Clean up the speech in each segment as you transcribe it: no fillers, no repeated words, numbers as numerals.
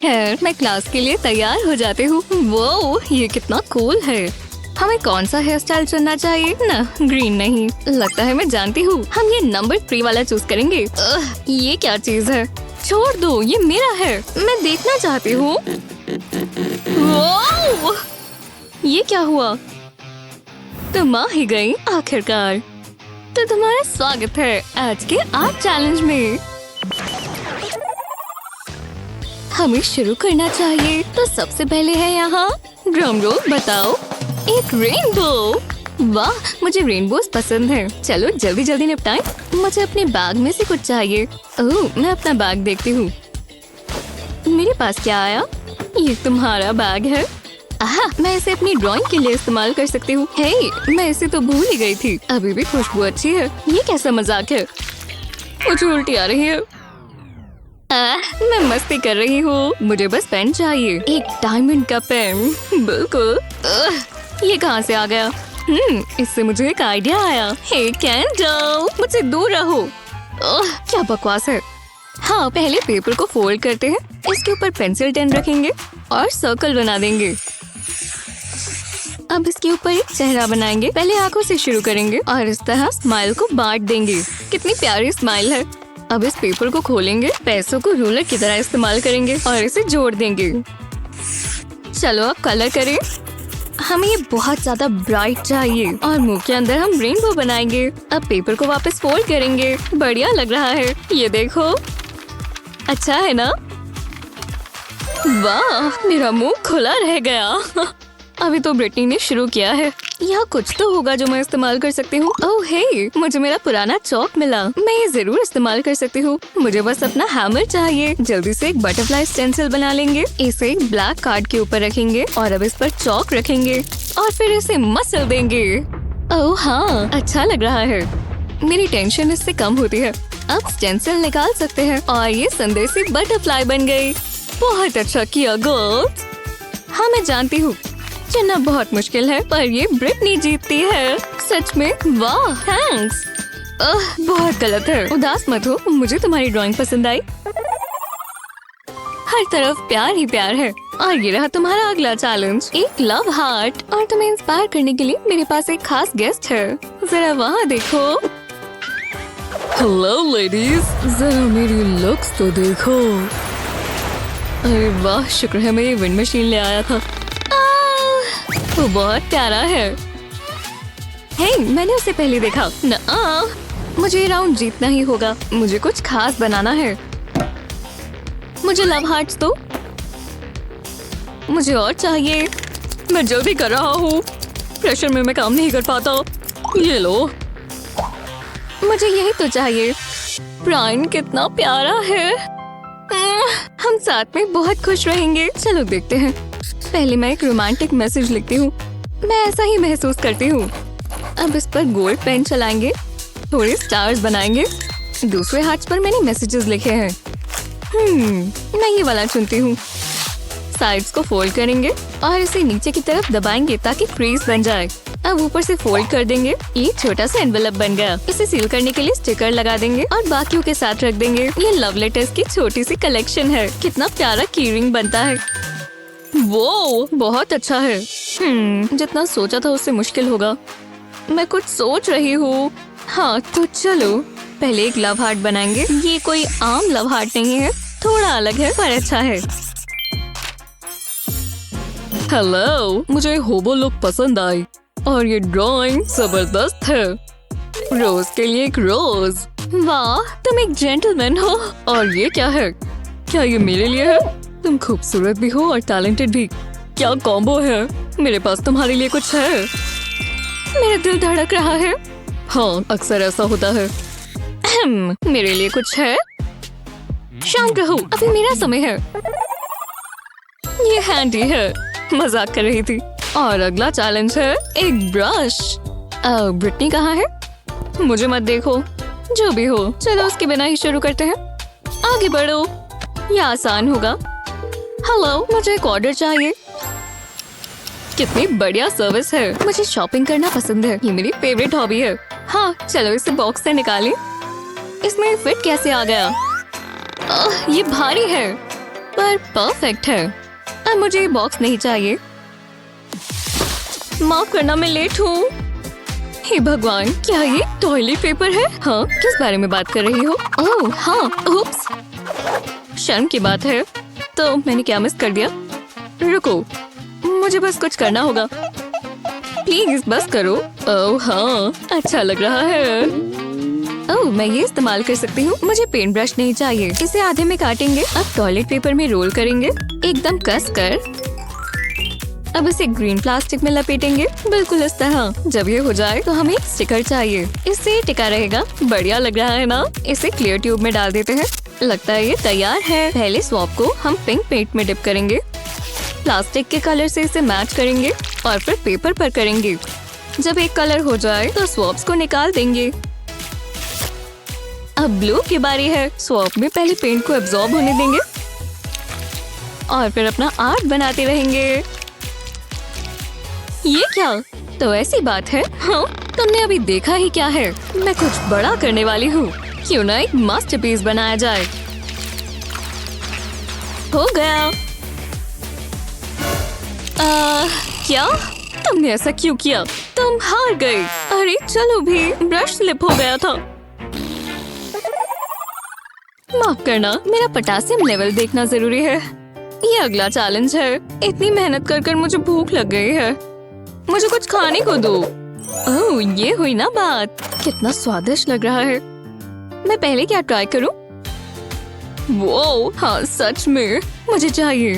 खैर मैं क्लास के लिए तैयार हो जाती हूँ। वो ये कितना कूल है। हमें कौन सा हेयर स्टाइल चुनना चाहिए ना? ग्रीन नहीं, लगता है मैं जानती हूँ। हम ये नंबर 3 वाला चूज करेंगे। ये क्या चीज है? छोड़ दो, ये मेरा है, मैं देखना चाहती हूँ। ये क्या हुआ? तुम आ ही गई आखिरकार। तो तुम्हारा स्वागत है आज के आर्ट चैलेंज में। हमें शुरू करना चाहिए, तो सबसे पहले है यहाँ ड्रम रोल। बताओ। एक रेनबो। वाह, मुझे रेनबोज पसंद है। चलो जल्दी जल्दी निपटाएं। मुझे अपने बैग में से कुछ चाहिए। ओह, मैं अपना बैग देखती हूँ। मेरे पास क्या आया? ये तुम्हारा बैग है। आहा, मैं इसे अपनी ड्राइंग के लिए इस्तेमाल कर सकती हूँ। हे, मैं इसे तो भूल ही गई थी। अभी भी खुशबू अच्छी है। ये कैसा मजाक है? मुझे उल्टी आ रही है। मैं मस्ती कर रही हूँ। मुझे बस पेन चाहिए, एक डायमंड का पेन। बिल्कुल। ये कहाँ से आ गया? इससे मुझे एक आइडिया आया। हे कैंडल, मुझसे दूर रहो। क्या बकवास है। हाँ, पहले पेपर को फोल्ड करते हैं, इसके ऊपर पेंसिल टेन रखेंगे और सर्कल बना देंगे। अब इसके ऊपर एक चेहरा बनाएंगे। पहले आंखों से शुरू करेंगे और इस तरह स्माइल को बांट देंगे। कितनी प्यारी स्माइल है। अब इस पेपर को खोलेंगे, पैसों को रूलर की तरह इस्तेमाल करेंगे और इसे जोड़ देंगे। चलो अब कलर करें। हमें ये बहुत ज्यादा ब्राइट चाहिए और मुंह के अंदर हम रेनबो बनाएंगे। अब पेपर को वापस फोल्ड करेंगे। बढ़िया लग रहा है, ये देखो। अच्छा है ना? वाह, मेरा मुंह खुला रह गया। अभी तो ब्रिटनी ने शुरू किया है। यहाँ कुछ तो होगा जो मैं इस्तेमाल कर सकती हूँ। ओह हे, मुझे मेरा पुराना चौक मिला। मैं ये जरूर इस्तेमाल कर सकती हूँ। मुझे बस अपना हैमर चाहिए। जल्दी से एक बटरफ्लाई स्टेंसिल बना लेंगे। इसे एक ब्लैक कार्ड के ऊपर रखेंगे और अब इस पर चौक रखेंगे और फिर इसे मसल देंगे। ओह हाँ, अच्छा लग रहा है। मेरी टेंशन इससे कम होती है। अब स्टेंसिल निकाल सकते हैं और ये संदेशी बटरफ्लाई बन गई। बहुत अच्छा किया गर्ल्स। हाँ, मैं जानती हूँ चुनना बहुत मुश्किल है, पर ये ब्रिटनी जीतती है। सच में वाह, थैंक्स। बहुत गलत है। उदास मत हो, मुझे तुम्हारी ड्राइंग पसंद आई। हर तरफ प्यार ही प्यार है। और ये रहा तुम्हारा अगला चैलेंज, एक लव हार्ट। और तुम्हें इंस्पायर करने के लिए मेरे पास एक खास गेस्ट है। जरा वहाँ देखो। हेलो लेडीज, जरा मेरी लुक्स तो देखो। अरे वाह, शुक्र है मैं ये विंड मशीन ले आया था। वो बहुत प्यारा है। हे, मैंने उसे पहले देखा। मुझे ये राउंड जीतना ही होगा। मुझे कुछ खास बनाना है। मुझे लव हार्ट्स दो। मुझे और चाहिए। मैं जल्दी कर रहा हूँ, प्रेशर में मैं काम नहीं कर पाता। ये लो। मुझे यही तो चाहिए। ब्रायन कितना प्यारा है। हम साथ में बहुत खुश रहेंगे। चलो देखते हैं। पहले मैं एक रोमांटिक मैसेज लिखती हूँ। मैं ऐसा ही महसूस करती हूँ। अब इस पर गोल्ड पेन चलाएंगे, थोड़े स्टार्स बनाएंगे। दूसरे हाथ पर मैंने मैसेजेस लिखे हैं। मैं ये वाला चुनती हूँ। साइड्स को फोल्ड करेंगे और इसे नीचे की तरफ दबाएंगे ताकि क्रीज बन जाए। अब ऊपर से फोल्ड कर देंगे। ये छोटा सा एनवेलप बन गया। इसे सील करने के लिए स्टिकर लगा देंगे और बाकियों के साथ रख देंगे। ये लव लेटर्स की छोटी सी कलेक्शन है। कितना प्यारा की रिंग बनता है। वो बहुत अच्छा है। जितना सोचा था उससे मुश्किल होगा। मैं कुछ सोच रही हूँ। हाँ तो चलो, पहले एक लव हार्ट बनाएंगे। ये कोई आम लव हार्ट नहीं है, थोड़ा अलग है पर अच्छा है। हेलो, मुझे होबो लुक पसंद आई और ये ड्राइंग जबरदस्त है। रोज के लिए एक रोज। वाह, तुम एक जेंटलमैन हो। और ये क्या है? क्या ये मेरे लिए है? तुम खूबसूरत भी हो और टैलेंटेड भी। क्या कॉम्बो है। मेरे पास तुम्हारे लिए कुछ है। मेरा दिल धड़क रहा है। हाँ, अक्सर ऐसा होता है। मेरे लिए कुछ है? शांत रहो, अभी मेरा समय है। ये हैंडी है, मजाक कर रही थी। और अगला चैलेंज है एक ब्रश। ब्रिटनी कहाँ है? मुझे मत देखो। जो भी हो, चलो उसके बिना ही शुरू करते हैं। आगे बढ़ो, ये आसान होगा। हेलो, मुझे एक ऑर्डर चाहिए। कितनी बढ़िया सर्विस है। मुझे शॉपिंग करना पसंद है, ये मेरी फेवरेट हॉबी है। हाँ, चलो इसे बॉक्स से निकालें। इसमें फिट कैसे आ गया? ये भारी है। पर परफेक्ट है। अब मुझे ये बॉक्स नहीं चाहिए। माफ करना, मैं लेट हूँ। हे भगवान, क्या ये टॉयलेट पेपर है? हाँ, किस बारे में बात कर रही हो? ओह हाँ, उप्स। शर्म की बात है। तो मैंने क्या मिस कर दिया? रुको, मुझे बस कुछ करना होगा। प्लीज बस करो। ओह हाँ, अच्छा लग रहा है। ओह, मैं ये इस्तेमाल कर सकती हूँ। मुझे पेंट ब्रश नहीं चाहिए। इसे आधे में काटेंगे। अब टॉयलेट पेपर में रोल करेंगे, एकदम कस कर। अब इसे ग्रीन प्लास्टिक में लपेटेंगे, बिल्कुल इस तरह। जब ये हो जाए तो हमें एक स्टिकर चाहिए। इससे टिका रहेगा। बढ़िया लग रहा है ना? इसे क्लियर ट्यूब में डाल देते हैं। लगता है ये तैयार है। पहले स्वॉप को हम पिंक पेंट में डिप करेंगे। प्लास्टिक के कलर से इसे मैच करेंगे और फिर पेपर पर करेंगे। जब एक कलर हो जाए तो स्वॉप्स को निकाल देंगे। अब ब्लू की बारी है। स्वॉप में पहले पेंट को एब्जॉर्ब होने देंगे और फिर अपना आर्ट बनाते रहेंगे। ये क्या? तो ऐसी बात है। हाँ, तुमने अभी देखा ही क्या है। मैं कुछ बड़ा करने वाली हूँ। क्यों ना एक मास्टरपीस बनाया जाए। हो गया। क्या? तुमने ऐसा क्यों किया? तुम हार गए। अरे चलो भी, ब्रश स्लिप हो गया था। माफ करना, मेरा पोटेशियम लेवल देखना जरूरी है। ये अगला चैलेंज है। इतनी मेहनत कर मुझे भूख लग गई है। मुझे कुछ खाने को दो। ओह, ये हुई ना बात। कितना स्वादिष्ट लग रहा है। मैं पहले क्या ट्राई करूं? वो हाँ, सच में मुझे चाहिए।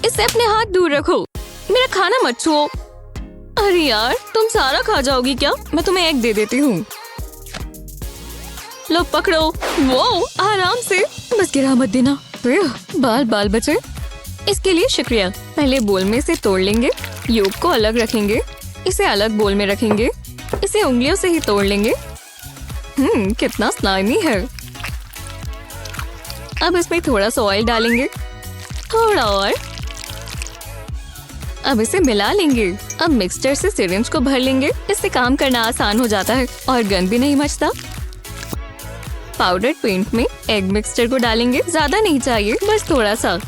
इससे अपने हाथ दूर रखो। मेरा खाना मत छुओ। अरे यार, तुम सारा खा जाओगी क्या? मैं तुम्हें एक दे देती हूँ। लो पकड़ो। वो आराम से, बस गिरा मत देना। बाल बाल बचे। इसके लिए शुक्रिया। पहले बोल में से तोड़ लेंगे। योग को अलग रखेंगे। इसे अलग बोल में रखेंगे। इसे उंगलियों से ही तोड़ लेंगे। कितना स्लाइमी है। अब इसमें थोड़ा सा ऑयल डालेंगे, थोड़ा और। अब इसे मिला लेंगे। अब मिक्सचर से सिरिंज को भर लेंगे। इससे काम करना आसान हो जाता है और गंद भी नहीं मचता। पाउडर पेंट में एग मिक्सचर को डालेंगे। ज्यादा नहीं चाहिए, बस थोड़ा सा।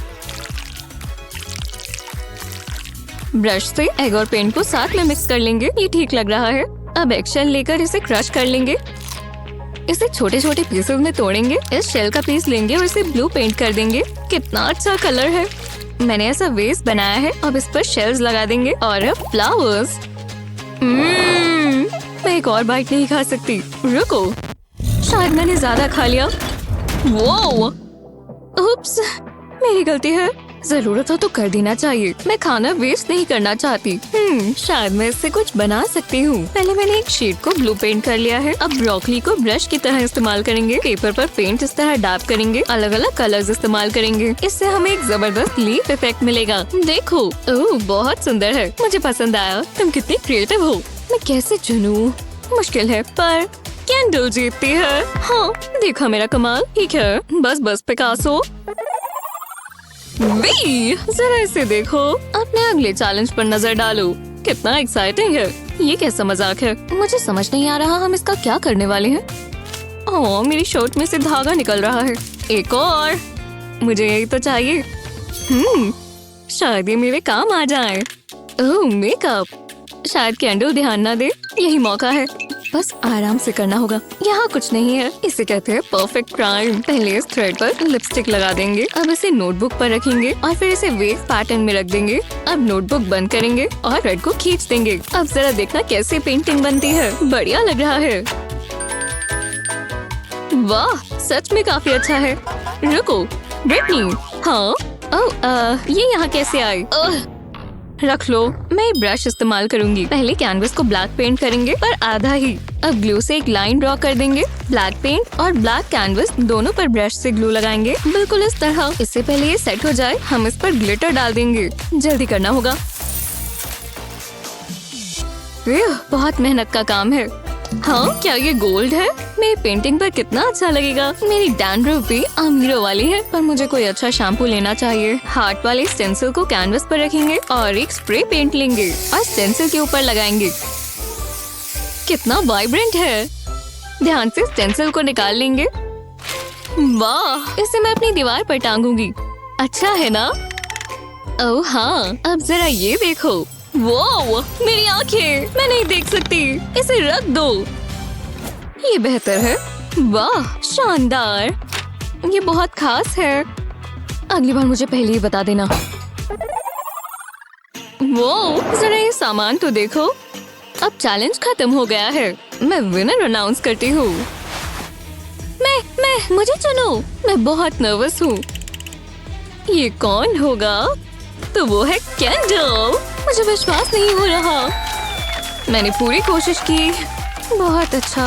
ब्रश से एग और पेंट को साथ में मिक्स कर लेंगे। ये ठीक लग रहा है। अब एग शेल लेकर इसे क्रश कर लेंगे। इसे छोटे छोटे पीसेस में तोड़ेंगे। इस शेल का पीस लेंगे और इसे ब्लू पेंट कर देंगे। कितना अच्छा कलर है। मैंने ऐसा वेस्ट बनाया है। अब इस पर शेल्स लगा देंगे और अब फ्लावर्स। मैं एक और बाइट नहीं खा सकती। रुको, शायद मैंने ज्यादा खा लिया। वो उप्स, मेरी गलती है। जरूरत हो तो कर देना चाहिए। मैं खाना वेस्ट नहीं करना चाहती। शायद मैं इससे कुछ बना सकती हूँ। पहले मैंने एक शीट को ब्लू पेंट कर लिया है। अब ब्रोकली को ब्रश की तरह इस्तेमाल करेंगे। पेपर पर पेंट इस तरह डैब करेंगे। अलग अलग कलर्स इस्तेमाल करेंगे। इससे हमें एक जबरदस्त लीफ इफेक्ट मिलेगा। देखो, ओह बहुत सुंदर है। मुझे पसंद आया। तुम कितनी क्रिएटिव हो। मैं कैसे चुनूं? मुश्किल है, पर कैंडल जीतती है। हाँ, देखा मेरा कमाल। ठीक है, बस पिकासो। जरा इसे देखो। अपने अगले चैलेंज पर नजर डालो। कितना एक्साइटिंग है। ये कैसा मजाक है? मुझे समझ नहीं आ रहा हम इसका क्या करने वाले हैं। ओह, मेरी शर्ट में से धागा निकल रहा है। एक और। मुझे यही तो चाहिए। शायद ये मेरे काम आ जाए। ओह, मेकअप। शायद कैंडल ध्यान न दे। यही मौका है। बस आराम से करना होगा। यहाँ कुछ नहीं है। इसे कहते हैं परफेक्ट क्राइम। पहले इस थ्रेड पर लिपस्टिक लगा देंगे। अब इसे नोटबुक पर रखेंगे और फिर इसे वेव पैटर्न में रख देंगे। अब नोटबुक बंद करेंगे और थ्रेड को खींच देंगे। अब जरा देखना कैसे पेंटिंग बनती है। बढ़िया लग रहा है। वाह, सच में काफी अच्छा है। रुको, ब्रिटनी। हाँ, ये यहाँ कैसे आई? रख लो। मैं ब्रश इस्तेमाल करूंगी। पहले कैनवस को ब्लैक पेंट करेंगे, पर आधा ही। अब ग्लू से एक लाइन ड्रॉ कर देंगे। ब्लैक पेंट और ब्लैक कैनवस दोनों पर ब्रश से ग्लू लगाएंगे, बिल्कुल इस तरह। इससे पहले ये सेट हो जाए हम इस पर ग्लिटर डाल देंगे। जल्दी करना होगा। बहुत मेहनत का काम है। हाँ, क्या ये गोल्ड है? मेरी पेंटिंग पर कितना अच्छा लगेगा। मेरी डैंड्रफ भी अमीरों वाली है, पर मुझे कोई अच्छा शैम्पू लेना चाहिए। हार्ट वाले स्टेंसिल को कैनवस पर रखेंगे और एक स्प्रे पेंट लेंगे और स्टेंसिल के ऊपर लगाएंगे। कितना वाइब्रेंट है। ध्यान से स्टेंसिल को निकाल लेंगे। वाह, इसे मैं अपनी दीवार पर टांगूंगी। अच्छा है ना? ओह हाँ, अब जरा ये देखो। वो मेरी आंखें, मैं नहीं देख सकती, इसे रख दो। ये बेहतर है। वाह शानदार, ये बहुत खास है। अगली बार मुझे पहले ही बता देना। वो जरा ये सामान तो देखो। अब चैलेंज खत्म हो गया है। मैं विनर अनाउंस करती हूँ। मुझे चुनो। मैं बहुत नर्वस हूँ। ये कौन होगा? तो वो है कैंडल। मुझे विश्वास नहीं हो रहा। मैंने पूरी कोशिश की। बहुत अच्छा।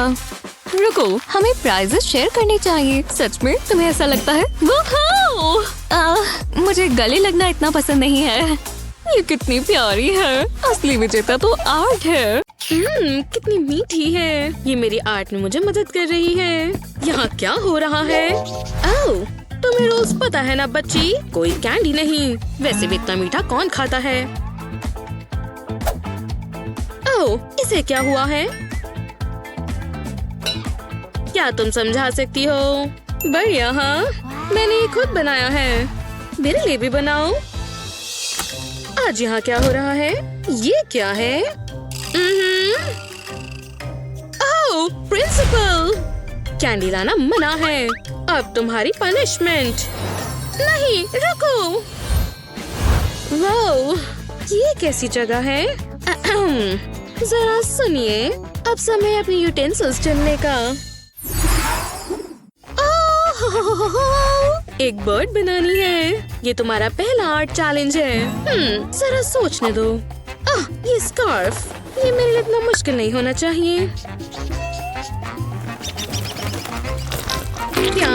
रुको, हमें प्राइजेस शेयर करने चाहिए। सच में तुम्हें ऐसा लगता है? मुझे गले लगना इतना पसंद नहीं है। ये कितनी प्यारी है। असली विजेता तो आर्ट है। कितनी मीठी है। ये मेरी आर्ट में मुझे मदद कर रही है। यहाँ क्या हो रहा है? ओह, तुम्हें रोज पता है ना बच्ची, कोई कैंडी नहीं। वैसे भी इतना मीठा कौन खाता है? ओह, इसे क्या हुआ है? क्या तुम समझा सकती हो? बढ़िया, हाँ, मैंने ये खुद बनाया है। मेरे लिए भी बनाओ। आज यहाँ क्या हो रहा है? ये क्या है? ओह, प्रिंसिपल, कैंडी लाना मना है। अब तुम्हारी पनिशमेंट। नहीं, रुको। वाओ, ये कैसी जगह है? जरा सुनिए, अब समय अपनी यूटेंसिल्स चुनने का। एक बर्ड बनानी है। ये तुम्हारा पहला आर्ट चैलेंज है। जरा सोचने दो। ये स्कार्फ, ये मेरे लिए इतना मुश्किल नहीं होना चाहिए। क्या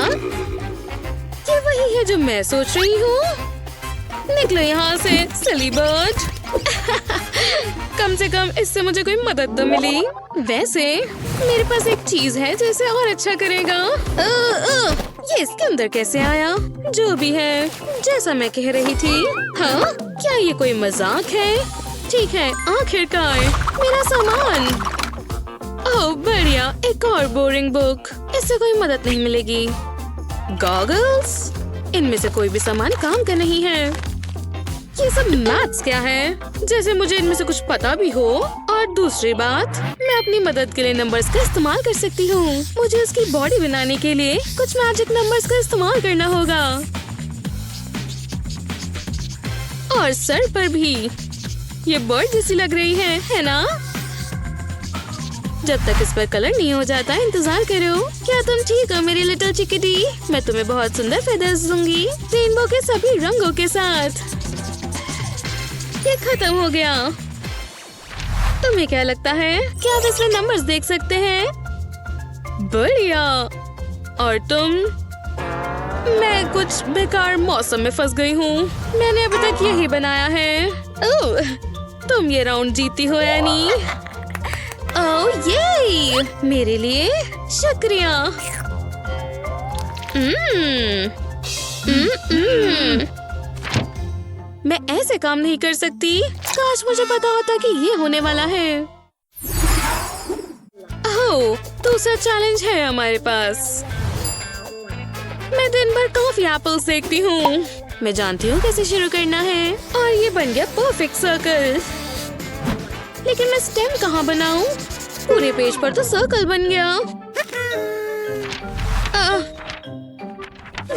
ये वही है जो मैं सोच रही हूँ? निकलो यहाँ से, सिली बर्ड। कम से कम इससे मुझे कोई मदद तो मिली। वैसे मेरे पास एक चीज है जो इसे और अच्छा करेगा। ये इसके अंदर कैसे आया? जो भी है, जैसा मैं कह रही थी। हाँ, क्या ये कोई मजाक है? ठीक है, आखिरकार मेरा सामान। ओह बढ़िया, एक और बोरिंग बुक। इससे कोई मदद नहीं मिलेगी। गॉगल्स, इनमें से कोई भी सामान काम का नहीं है। ये सब मैथ्स क्या है? जैसे मुझे इनमें से कुछ पता भी हो। और दूसरी बात, मैं अपनी मदद के लिए नंबर्स का इस्तेमाल कर सकती हूँ। मुझे उसकी बॉडी बनाने के लिए कुछ मैजिक नंबर्स का इस्तेमाल करना होगा। और सर पर भी। ये बर्ड जैसी लग रही है ना? जब तक इस पर कलर नहीं हो जाता इंतजार करो। क्या तुम ठीक हो मेरी लिटिल चिकिटी? मैं तुम्हें बहुत सुंदर फेदर्स दूंगी, रेनबो के सभी रंगों के साथ। ये खत्म हो गया। तुम्हें क्या लगता है? क्या आप इसमें नंबर्स देख सकते हैं? बढ़िया। और तुम? मैं कुछ बेकार मौसम में फंस गई हूँ। मैंने अभी तक यही बनाया है। ओह, तुम ये राउंड जीती हो एनी। ओह ये मेरे लिए शुक्रिया। मैं ऐसे काम नहीं कर सकती। काश मुझे पता होता कि ये होने वाला है। ओह, दूसरा चैलेंज है हमारे पास। मैं दिन भर कॉफी एप्पल्स देखती हूँ। मैं जानती हूँ कैसे शुरू करना है। और ये बन गया परफेक्ट सर्कल। लेकिन मैं स्टेम कहाँ बनाऊँ? पूरे पेज पर तो सर्कल बन गया।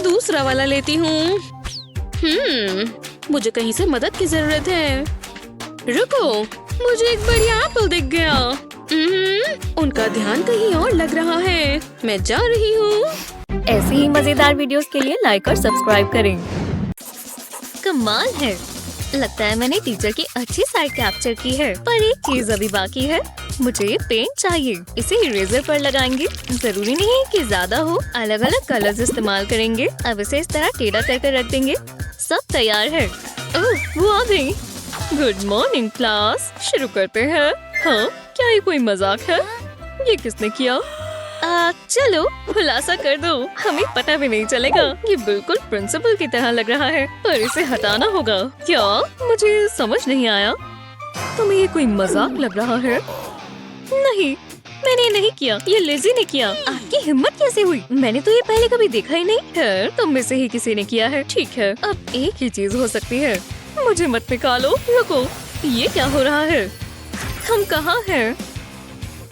दूसरा वाला लेती हूँ। मुझे कहीं से मदद की जरूरत है। रुको, मुझे एक बढ़िया एप्पल दिख गया। उनका ध्यान कहीं और लग रहा है। मैं जा रही हूँ। ऐसी ही मजेदार वीडियोस के लिए लाइक और सब्सक्राइब करें। कमाल है, लगता है मैंने टीचर की अच्छी साइड कैप्चर की है। पर एक चीज अभी बाकी है। मुझे ये पेंट चाहिए। इसे इरेजर पर लगाएंगे। जरूरी नहीं है कि ज्यादा हो। अलग अलग कलर्स इस्तेमाल करेंगे। अब इसे इस तरह टेढ़ा करके रख देंगे। सब तैयार है। ओह, वो आ गई। गुड मॉर्निंग क्लास, शुरू करते हैं। हाँ, क्या ये कोई मजाक है? ये किसने किया? चलो खुलासा कर दो, हमें पता भी नहीं चलेगा। ये बिल्कुल प्रिंसिपल की तरह लग रहा है, पर इसे हटाना होगा। क्या? मुझे समझ नहीं आया। तुम्हें ये कोई मजाक लग रहा है? नहीं, मैंने ये नहीं किया, ये लिज़ी ने किया। आपकी हिम्मत कैसे हुई? मैंने तो ये पहले कभी देखा ही नहीं है। तुम में से ही किसी ने किया है। ठीक है, अब एक ही चीज हो सकती है। मुझे मत निकालो। रुको, ये क्या हो रहा है? हम कहाँ हैं?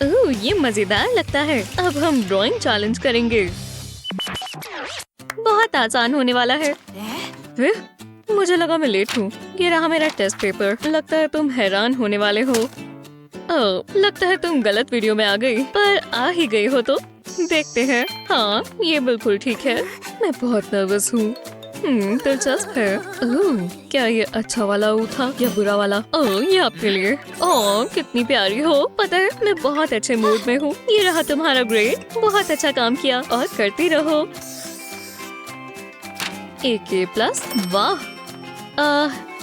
ओह, ये मजेदार लगता है। अब हम ड्राइंग चैलेंज करेंगे। बहुत आसान होने वाला है। मुझे लगा मैं लेट हूँ। ये रहा मेरा टेस्ट पेपर। लगता है तुम हैरान होने वाले हो। ओह, लगता है तुम गलत वीडियो में आ गई, पर आ ही गई हो तो देखते हैं। हाँ, ये बिल्कुल ठीक है। मैं बहुत नर्वस हूँ। दिलचस्प है। ओह, क्या ये अच्छा वाला ऊ था या बुरा वाला? ओह, ये आपके लिए। ओह, कितनी प्यारी हो। पता है, मैं बहुत अच्छे मूड में हूँ। ये रहा तुम्हारा ग्रेड। बहुत अच्छा काम किया और करती रहो। AK+। वाह,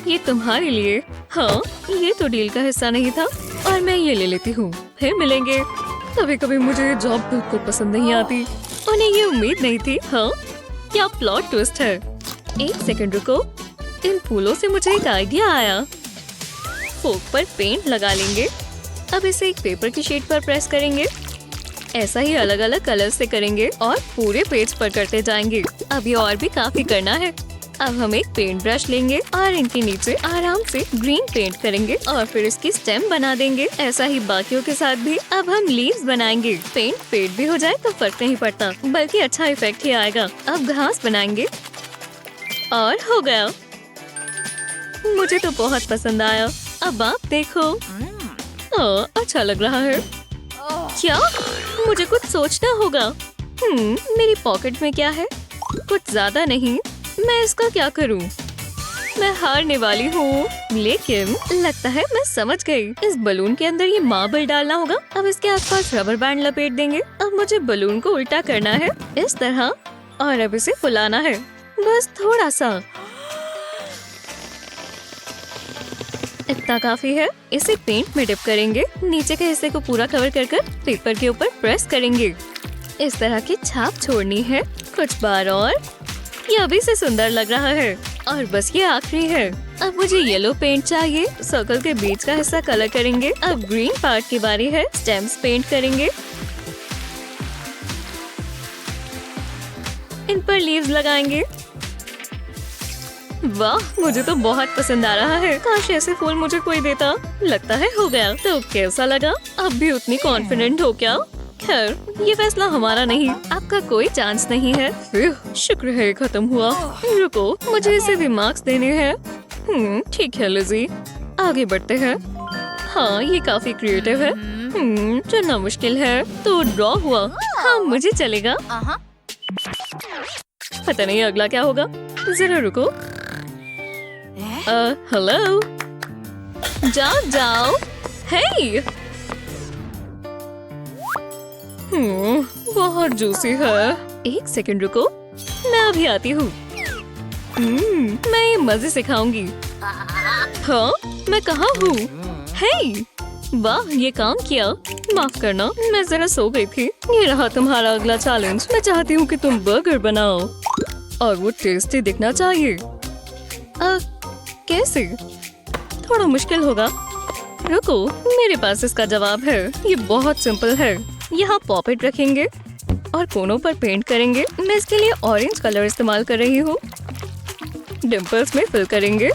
ये तुम्हारे लिए। हाँ, ये तो डील का हिस्सा नहीं था और मैं ये ले लेती हूँ। फिर मिलेंगे। कभी कभी मुझे ये जॉब बिल्कुल पसंद नहीं आती। उन्हें ये उम्मीद नहीं थी। हाँ, क्या प्लॉट ट्विस्ट है। एक सेकंड रुको, इन फूलों से मुझे एक आइडिया आया। फोक पर पेंट लगा लेंगे। अब इसे एक पेपर की शीट पर प्रेस करेंगे। ऐसा ही अलग अलग कलर से करेंगे और पूरे पेज पर करते जाएंगे। अभी और भी काफी करना है। अब हम एक पेंट ब्रश लेंगे और इनके नीचे आराम से ग्रीन पेंट करेंगे और फिर इसकी स्टेम बना देंगे। ऐसा ही बाकियों के साथ भी। अब हम लीव्स बनाएंगे। पेंट फेड भी हो जाए तो फर्क नहीं पड़ता, बल्कि अच्छा इफेक्ट ही आएगा। अब घास बनाएंगे और हो गया। मुझे तो बहुत पसंद आया। अब आप देखो। अच्छा लग रहा है। क्या? मुझे कुछ सोचना होगा। मेरी पॉकेट में क्या है? कुछ ज्यादा नहीं। मैं इसका क्या करूं? मैं हारने वाली हूँ। लेकिन लगता है मैं समझ गई। इस बलून के अंदर ये मार्बल डालना होगा। अब इसके आसपास रबर बैंड लपेट देंगे। अब मुझे बलून को उल्टा करना है, इस तरह, और अब इसे फुलाना है, बस थोड़ा सा। इतना काफी है। इसे पेंट में डिप करेंगे। नीचे के हिस्से को पूरा कवर कर पेपर के ऊपर प्रेस करेंगे। इस तरह की छाप छोड़नी है। कुछ बार और। ये अभी से सुंदर लग रहा है और बस ये आखिरी है। अब मुझे येलो पेंट चाहिए। सर्कल के बीच का हिस्सा कलर करेंगे। अब ग्रीन पार्ट की बारी है। स्टेम्स पेंट करेंगे। इन पर लीव्स लगाएंगे। वाह, मुझे तो बहुत पसंद आ रहा है। काश ऐसे फूल मुझे कोई देता। लगता है हो गया। तो कैसा लगा? अब भी उतनी कॉन्फिडेंट हो क्या? खैर, ये फैसला हमारा नहीं। आपका कोई चांस नहीं है। शुक्र है ये खत्म हुआ। रुको, मुझे इसे भी मार्क्स देने हैं। ठीक है लिज़ी, आगे बढ़ते हैं। हाँ, ये काफी क्रिएटिव है। चुनना मुश्किल है। तो ड्रॉ हुआ। हाँ, मुझे चलेगा। पता नहीं अगला क्या होगा। जरा रुको। हेलो, जाओ। हे, बहुत जूसी है। एक सेकंड रुको, मैं अभी आती हूँ। मैं ये मजे से खाऊंगी। हाँ, मैं कहाँ हूँ? हे, वाह, ये काम किया। माफ करना, मैं जरा सो गई थी। ये रहा तुम्हारा अगला चैलेंज। मैं चाहती हूँ कि तुम बर्गर बनाओ और वो टेस्टी दिखना चाहिए। कैसे? थोड़ा मुश्किल होगा। रुको, मेरे पास इसका जवाब है। ये बहुत सिंपल है। यहाँ पॉपेट रखेंगे और कोनों पर पेंट करेंगे। मैं इसके लिए ऑरेंज कलर इस्तेमाल कर रही हूँ। डिम्पल्स में फिल करेंगे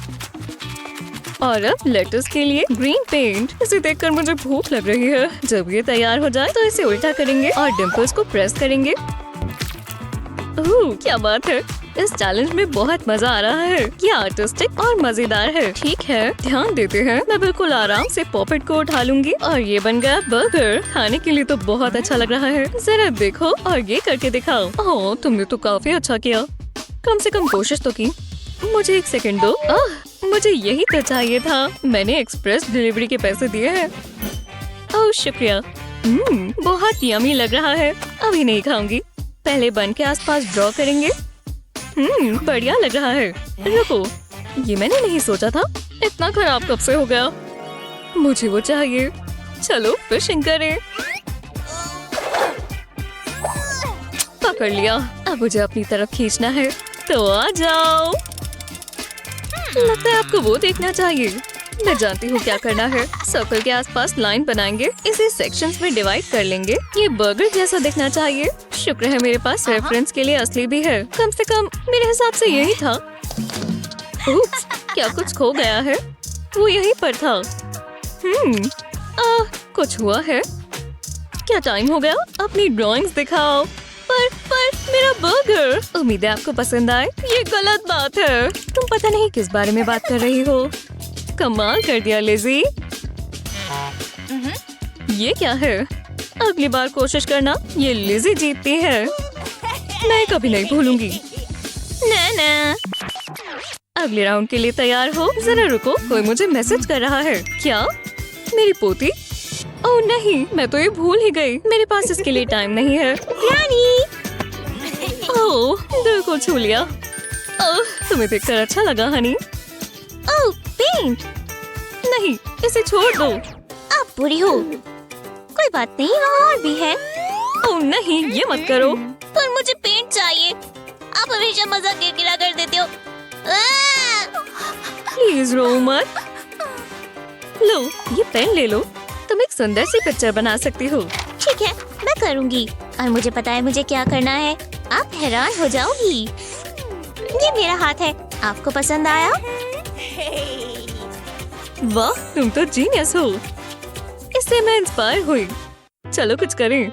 और अब लेटस के लिए ग्रीन पेंट। इसे देखकर मुझे भूख लग रही है। जब ये तैयार हो जाए तो इसे उल्टा करेंगे और डिम्पल्स को प्रेस करेंगे। ओह, क्या बात है। इस चैलेंज में बहुत मजा आ रहा है। ये आर्टिस्टिक और मजेदार है। ठीक है, ध्यान देते हैं। मैं बिल्कुल आराम से पॉपेट को उठा लूंगी और ये बन गया बर्गर। खाने के लिए तो बहुत अच्छा लग रहा है। जरा देखो और ये करके दिखाओ। ओह, तुमने तो काफी अच्छा किया। कम से कम कोशिश तो की। मुझे एक सेकंड दो। मुझे यही तो चाहिए था। मैंने एक्सप्रेस डिलीवरी के पैसे दिए हैं। ओह, शुक्रिया। बहुत यमी लग रहा है। अभी नहीं खाऊंगी। पहले बन के आसपास ड्रॉ करेंगे। बढ़िया लग रहा है। रुको, ये मैंने नहीं सोचा था। इतना खराब कब से हो गया? मुझे वो चाहिए। चलो फिशिंग करें। पकड़ लिया। अब मुझे अपनी तरफ खींचना है, तो आ जाओ। लगता है आपको वो देखना चाहिए। मैं जानती हूँ क्या करना है। सर्कल के आसपास लाइन बनाएंगे, इसे सेक्शंस में डिवाइड कर लेंगे। ये बर्गर जैसा दिखना चाहिए। शुक्र है मेरे पास रेफरेंस के लिए असली भी है। कम से कम मेरे हिसाब से यही था। उप्स, क्या कुछ खो गया है? वो यहीं पर था। कुछ हुआ है क्या? टाइम हो गया, अपनी ड्राइंग्स दिखाओ। पर मेरा बर्गर। उम्मीद है आपको पसंद आए। ये गलत बात है। तुम पता नहीं किस बारे में बात कर रही हो। कमाल कर दिया लिज़ी। ये क्या है? अगली बार कोशिश करना। ये लिज़ी जीतती है। मैं कभी नहीं भूलूंगी। ना। अगले राउंड के लिए तैयार हो? जरा रुको, कोई मुझे मैसेज कर रहा है। क्या? मेरी पोती? ओह नहीं, मैं तो ये भूल ही गई। मेरे पास इसके लिए टाइम नहीं है। रानी! ओह, दिल को छू लिया। ओह, तुम्हें देखकर अच्छा लगा हनी। ओह, पेंट! नहीं, इसे छोड़ दो। आप बुरी हो। कोई बात नहीं, वहाँ और भी है। ओह नहीं, ये मत करो। पर मुझे पेंट चाहिए। आप हमेशा मजाक गिरा कर देते हो। प्लीज रो मत। लो, ये पेन ले लो। तुम एक सुंदर सी पिक्चर बना सकती हो। ठीक है, मैं करूँगी। और मुझे पता है मुझे क्या करना है। आप हैरान हो जाओगी। ये मेरा हाथ है। आपको पसंद आया? वाह, तुम तो जीनियस हो। इससे मैं इंस्पायर हुई। चलो कुछ करें।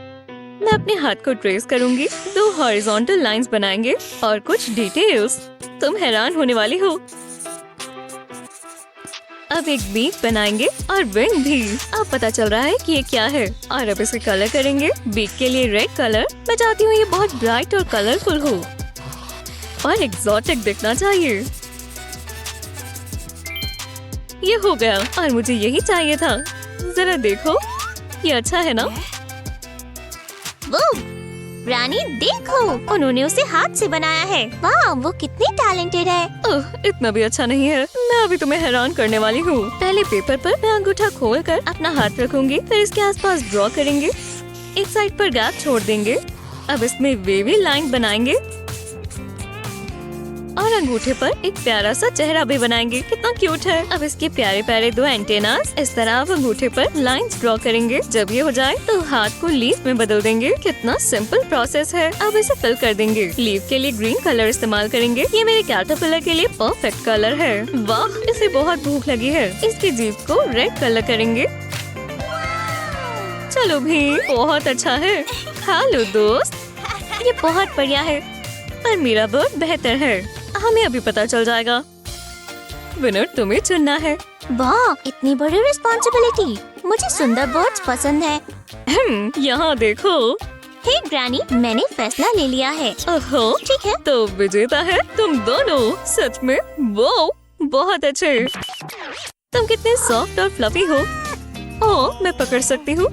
मैं अपने हाथ को ट्रेस करूंगी। 2 हॉरिजॉन्टल लाइंस बनाएंगे और कुछ डिटेल्स। तुम हैरान होने वाली हो। अब एक बीक बनाएंगे और विंग भी। अब पता चल रहा है कि ये क्या है। और अब इसे कलर करेंगे। बीक के लिए रेड कलर। मैं चाहती हूँ ये बहुत ब्राइट और कलरफुल हो और एक्सोटिक दिखना चाहिए। ये हो गया और मुझे यही चाहिए था। जरा देखो, ये अच्छा है ना? वो रानी देखो, उन्होंने उसे हाथ से बनाया है। वाह, वो कितनी टैलेंटेड है। ओह, इतना भी अच्छा नहीं है। मैं अभी तुम्हें हैरान करने वाली हूँ। पहले पेपर पर मैं अंगूठा खोलकर अपना हाथ रखूंगी, फिर इसके आसपास ड्रॉ करेंगे। एक साइड पर गैप छोड़ देंगे। अब इसमें वेवी लाइन बनाएंगे और अंगूठे पर एक प्यारा सा चेहरा भी बनाएंगे। कितना क्यूट है। अब इसके प्यारे प्यारे 2 एंटेनास। इस तरह अब अंगूठे पर लाइंस ड्रॉ करेंगे। जब ये हो जाए तो हाथ को लीफ में बदल देंगे। कितना सिंपल प्रोसेस है। अब इसे फिल कर देंगे। लीफ के लिए ग्रीन कलर इस्तेमाल करेंगे। ये मेरे कैटरपिलर के लिए परफेक्ट कलर है। वाह, इसे बहुत भूख लगी है। इसकी जीभ को रेड कलर करेंगे। चलो भी, बहुत अच्छा है। खा लो दोस्त। ये बहुत बढ़िया है, पर मेरा बर्ड बेहतर है। हमें अभी पता चल जाएगा। विनर तुम्हें चुनना है। वाह, इतनी बड़ी रिस्पॉन्सिबिलिटी। मुझे सुंदर बर्ड्स पसंद है। यहाँ देखो। हे ग्रैनी, मैंने फैसला ले लिया है। ओहो, ठीक है। तो विजेता है तुम दोनों। सच में वो बहुत अच्छे। तुम कितने सॉफ्ट और फ्लफी हो। ओह, मैं पकड़ सकती हूँ।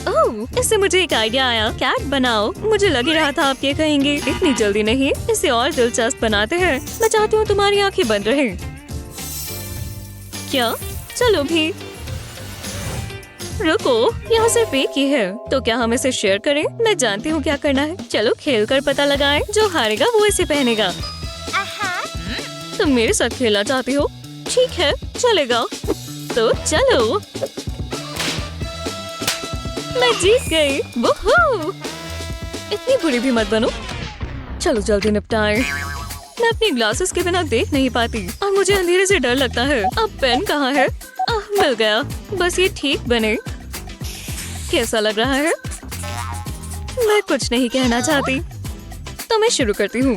ओह, इससे मुझे एक आइडिया आया। कैट बनाओ। मुझे लग ही रहा था आप ये कहेंगे। इतनी जल्दी नहीं, इसे और दिलचस्प बनाते हैं। मैं चाहती हूँ तुम्हारी आंखें बंद रहें। क्या? चलो भी। रुको, यहाँ सिर्फ एक ही है, तो क्या हम इसे शेयर करें? मैं जानती हूँ क्या करना है। चलो खेल कर पता लगाएं। जो हारेगा वो इसे पहनेगा। तुम मेरे साथ खेलना चाहती हो? ठीक है, चलेगा। तो चलो। मैं जीत गई। वूहू! इतनी बुरी भी मत बनो। चलो जल्दी निपटाएं। मैं अपनी ग्लासेस के बिना देख नहीं पाती और मुझे अंधेरे से डर लगता है। अब पेन कहाँ है? मिल गया। बस ये ठीक बने। कैसा लग रहा है? मैं कुछ नहीं कहना चाहती, तो मैं शुरू करती हूँ।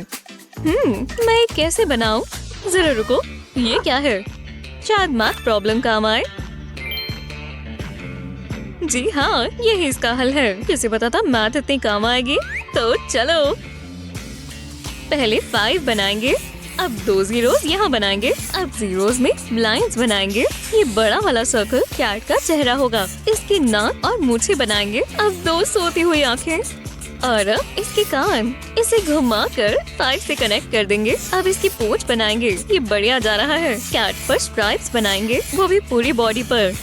मैं ये कैसे बनाऊं? जरा रुको, ये क्या है? शायद मैथ प्रॉब्लम काम आए। जी हाँ, यही इसका हल है। किसे पता था मैथ इतनी काम आएगी। तो चलो पहले 5 बनाएंगे। अब 2 जीरोस यहाँ बनाएंगे। अब जीरोस में लाइंस बनाएंगे। ये बड़ा वाला सर्कल कैट का चेहरा होगा। इसके नाक और मूछें बनाएंगे। अब 2 सोती हुई आंखें और अब इसके कान। इसे घुमाकर 5 से कनेक्ट कर देंगे। अब इसकी पूंछ बनाएंगे। ये बढ़िया जा रहा है। कैट पर स्ट्राइप्स बनाएंगे, वो भी पूरी बॉडी पर।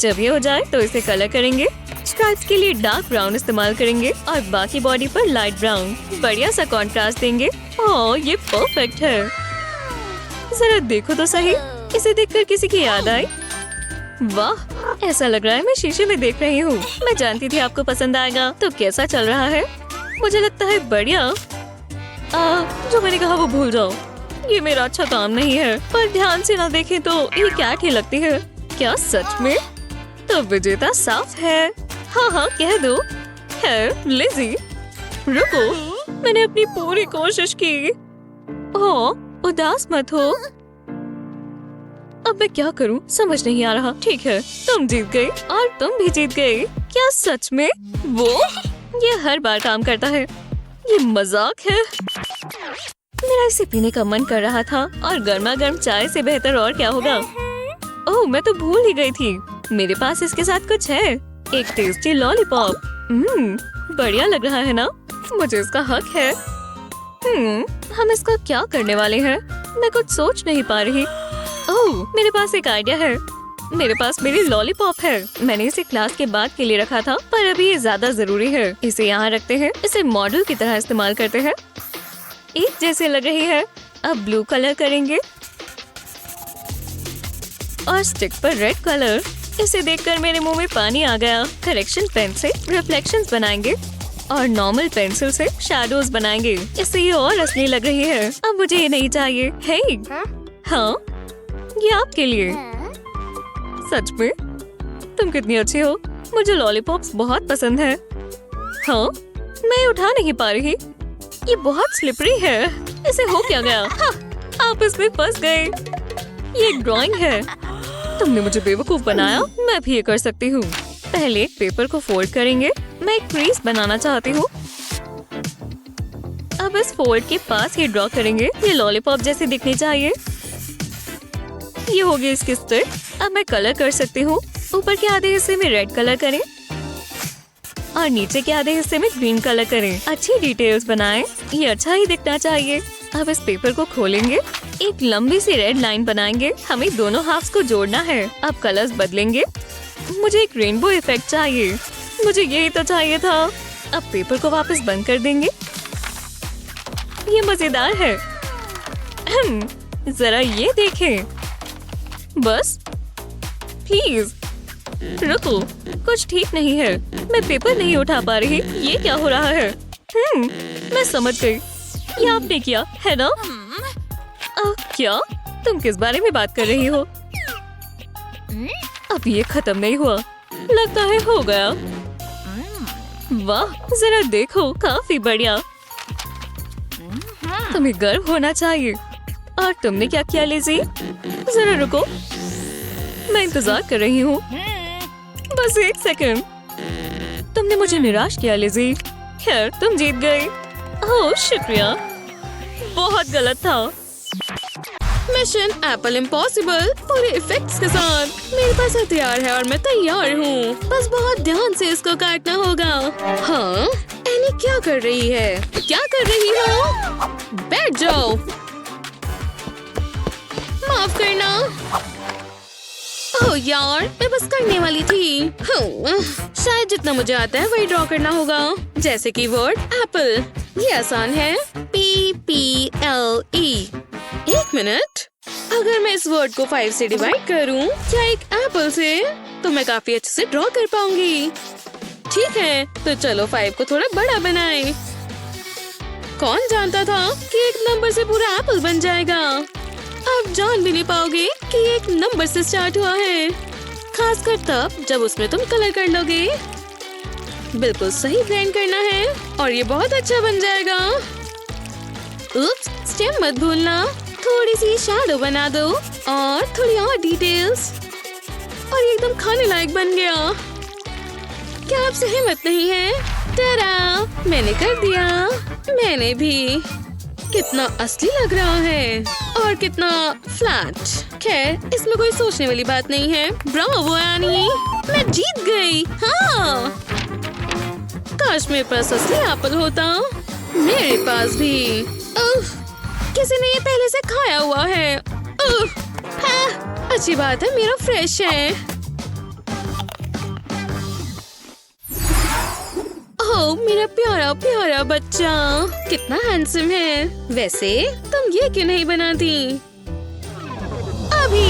जब ये हो जाए तो इसे कलर करेंगे। स्ट्राइप्स के लिए डार्क ब्राउन इस्तेमाल करेंगे और बाकी बॉडी पर लाइट ब्राउन। बढ़िया सा कॉन्ट्रास्ट देंगे। ओह, ये परफेक्ट है। जरा देखो तो सही, इसे देखकर किसी की याद आई? वाह, ऐसा लग रहा है मैं शीशे में देख रही हूँ। मैं जानती थी आपको पसंद आएगा। तो कैसा चल रहा है? मुझे लगता है बढ़िया। जो मैंने कहा वो भूल जाओ। ये मेरा अच्छा काम नहीं है, पर ध्यान से ना देखें तो ये कैट ही लगती है। क्या सच में? तो विजेता साफ है। हाँ, कह दो। है लिज़ी। रुको, मैंने अपनी पूरी कोशिश की। उदास मत हो। अब मैं क्या करूं समझ नहीं आ रहा। ठीक है, तुम जीत गई और तुम भी जीत गई। क्या सच में? वो ये हर बार काम करता है। ये मजाक है। मेरा इसे पीने का मन कर रहा था और गर्मा गर्म चाय से बेहतर और क्या होगा। ओह, मैं तो भूल ही गई थी। मेरे पास इसके साथ कुछ है। एक टेस्टी लॉलीपॉप। बढ़िया लग रहा है ना? मुझे इसका हक है। हम इसका क्या करने वाले हैं? मैं कुछ सोच नहीं पा रही। ओह, मेरे पास एक आइडिया है। मेरे पास मेरी लॉलीपॉप है। मैंने इसे क्लास के बाद के लिए रखा था, पर अभी ये ज्यादा जरूरी है। इसे यहाँ रखते हैं। इसे मॉडल की तरह इस्तेमाल करते हैं। एक जैसे लग रही है। अब ब्लू कलर करेंगे और स्टिक पर रेड कलर। इसे देखकर मेरे मुंह में पानी आ गया। करेक्शन पेन से रिफ्लेक्शंस बनाएंगे और नॉर्मल पेंसिल से शैडोज बनाएंगे। इससे ये और असली लग रही है। अब मुझे ये नहीं चाहिए। हे, हाँ, ये आपके लिए। सच में? तुम कितनी अच्छी हो। मुझे लॉलीपॉप्स बहुत पसंद है। हाँ, मैं उठा नहीं पा रही। ये बहुत स्लिपरी है। इसे हो क्या गया? हाँ, आप इसमें फंस गए। ये एक ड्राइंग है। तुमने मुझे बेवकूफ बनाया। मैं भी ये कर सकती हूँ। पहले एक पेपर को फोल्ड करेंगे। मैं एक क्रीज बनाना चाहती हूँ। अब इस फोल्ड के पास ही ड्रॉ करेंगे। ये लॉलीपॉप जैसे दिखनी चाहिए। ये होगी इसकी स्टिक। अब मैं कलर कर सकती हूँ। ऊपर के आधे हिस्से में रेड कलर करें और नीचे के आधे हिस्से में ग्रीन कलर करें। अच्छी डिटेल्स बनाएं। ये अच्छा ही दिखना चाहिए। अब इस पेपर को खोलेंगे। एक लंबी सी रेड लाइन बनाएंगे। हमें दोनों हाफ्स को जोड़ना है। अब कलर्स बदलेंगे। मुझे एक रेनबो इफेक्ट चाहिए। मुझे यही तो चाहिए था। अब पेपर को वापस बंद कर देंगे। ये मजेदार है। जरा ये देखें। बस प्लीज रुको, कुछ ठीक नहीं है। मैं पेपर नहीं उठा पा रही। ये क्या हो रहा है? मैं समझ गई। ये आपने किया है ना? क्या? तुम किस बारे में बात कर रही हो? अब ये खत्म नहीं हुआ। लगता है हो गया। वाह, जरा देखो, काफी बढ़िया। तुम्हें गर्व होना चाहिए। और तुमने क्या किया लिज़ी? जरा रुको, मैं इंतजार कर रही हूँ। बस एक सेकंड। तुमने मुझे निराश किया लिज़ी। खैर, तुम जीत गई। ओह, शुक्रिया। बहुत गलत था। मिशन एप्पल इम्पॉसिबल पूरे इफेक्ट्स के साथ। मेरे पास हथियार है और मैं तैयार हूँ। बस बहुत ध्यान से इसको काटना होगा। हाँ, एनी क्या कर रही है? क्या कर रही हो? बैठ जाओ। माफ करना। ओह यार, मैं बस करने वाली थी। शायद जितना मुझे आता है वही ड्रॉ करना होगा। जैसे कि वर्ड एप्पल। ये आसान है। PPLE। एक मिनट, अगर मैं इस वर्ड को 5 से डिवाइड करूं या एक एप्पल से, तो मैं काफी अच्छे से ड्रॉ कर पाऊंगी। ठीक है, तो चलो 5 को थोड़ा बड़ा बनाएं। कौन जानता था कि एक नंबर से पूरा एप्पल बन जाएगा। आप जान भी नहीं पाओगे कि ये एक नंबर से स्टार्ट हुआ है, खासकर तब जब उसमें तुम कलर कर लोगे। बिल्कुल सही ब्लेंड करना है और ये बहुत अच्छा बन जाएगा। उप्स, स्टेम मत भूलना। थोड़ी सी शैडो बना दो और थोड़ी और डिटेल्स, और ये एकदम खाने लायक बन गया। क्या आपसे हिम्मत नहीं है? टरा, मैंने कर दिया। मैंने भी। कितना असली लग रहा है और कितना फ्लैट। खैर, इसमें कोई सोचने वाली बात नहीं है। ब्रावो एनी, मैं जीत गई। हाँ, काश मेरे पास असली एप्पल होता। मेरे पास भी। किसी ने ये पहले से खाया हुआ है। हाँ, अच्छी बात है, मेरा फ्रेश है। ओह, मेरा प्यारा प्यारा बच्चा, कितना हैंडसम है। वैसे तुम ये क्यों नहीं बनाती? अभी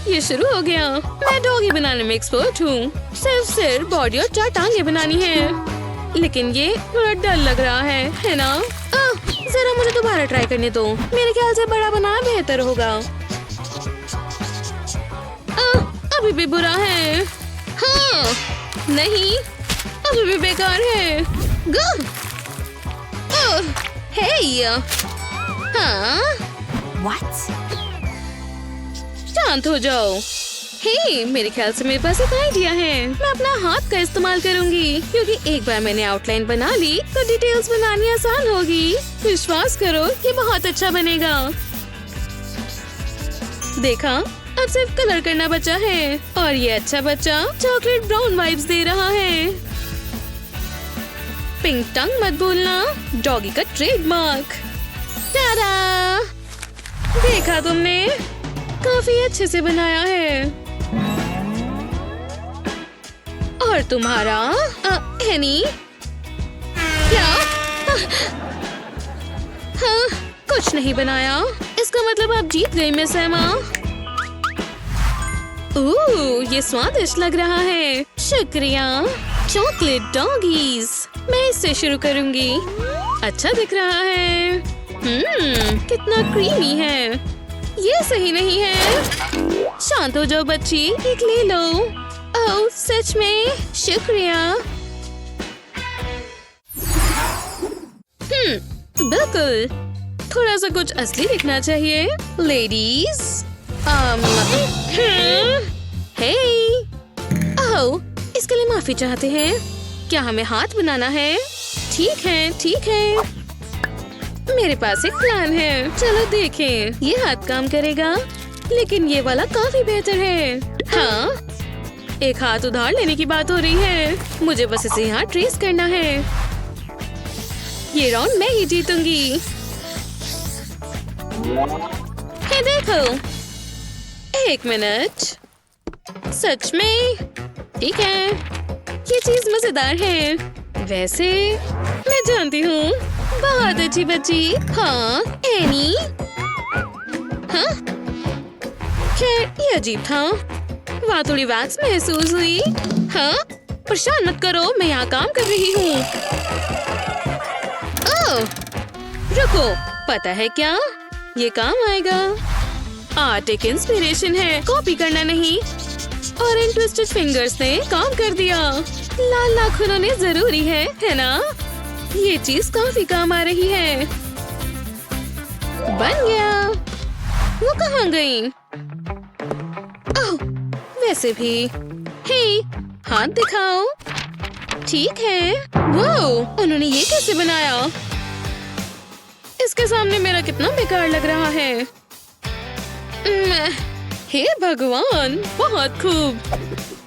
ये शुरू हो गया। मैं डॉगी बनाने में एक्सपर्ट हूँ। सिर्फ सिर, बॉडी और 4 टांगे बनानी है। लेकिन ये थोड़ा डर लग रहा है ना? जरा मुझे दोबारा ट्राई करने दो। मेरे ख्याल से बड़ा बनाना बेहतर होगा। अभी भी बुरा है। हाँ, नहीं, अभी भी बेकार है। हे, हाँ, शांत हो जाओ। हे, मेरे ख्याल से मेरे पास एक आइडिया है। मैं अपना हाथ का इस्तेमाल करूंगी, क्योंकि एक बार मैंने आउटलाइन बना ली तो डिटेल्स बनानी आसान होगी। विश्वास करो, ये बहुत अच्छा बनेगा। देखा, अब सिर्फ कलर करना बचा है और ये अच्छा बच्चा चॉकलेट ब्राउन वाइब्स दे रहा है। पिंक टंग मत भूलना, डॉगी का ट्रेडमार्क। टाडा! देखा तुमने, काफी अच्छे से बनाया है। और तुम्हारा हैनी क्या? हाँ, कुछ नहीं बनाया। इसका मतलब आप जीत गई मिस एमा। ओह, ये स्वादिष्ट लग रहा है। शुक्रिया। चॉकलेट डॉगीज, मैं इससे शुरू करूंगी। अच्छा दिख रहा है। कितना क्रीमी है। ये सही नहीं है। शांत हो जाओ बच्ची, एक ले लो। ओह, सच में शुक्रिया। बिल्कुल, थोड़ा सा कुछ असली दिखना चाहिए। लेडीज, हे, ओह, इसके लिए माफी चाहते हैं। क्या हमें हाथ बनाना है? ठीक है, ठीक है। मेरे पास एक प्लान है, चलो देखें। ये हाथ काम करेगा, लेकिन ये वाला काफी बेहतर है। हाँ, एक हाथ उधार लेने की बात हो रही है। मुझे बस इसे यहाँ ट्रेस करना है। ये राउंड मैं ही जीतूंगी। हे देखो, 1 मिनट। सच में? ठीक है, ये चीज मजेदार है। वैसे मैं जानती हूँ। बहुत अच्छी बच्ची। हाँ, एनी। हाँ, खैर ये अजीब था। वहाँ थोड़ी वैक्स महसूस हुई। हाँ, परेशान मत करो, मैं यहाँ काम कर रही हूँ। ओह, रुको, पता है क्या? ये काम आएगा। आर्ट एक इंस्पिरेशन है, कॉपी करना नहीं। और इन ट्विस्टेड फिंगर्स ने काम कर दिया। लाल नाखूनों ने जरूरी है ना? ये चीज काफी काम आ रही है। बन गया। वो कहाँ गई? ओह, वैसे भी। हे, हाथ दिखाओ। ठीक है। वो, उन्होंने ये कैसे बनाया? इसके सामने मेरा कितना बेकार लग रहा है। हे भगवान, बहुत खूब।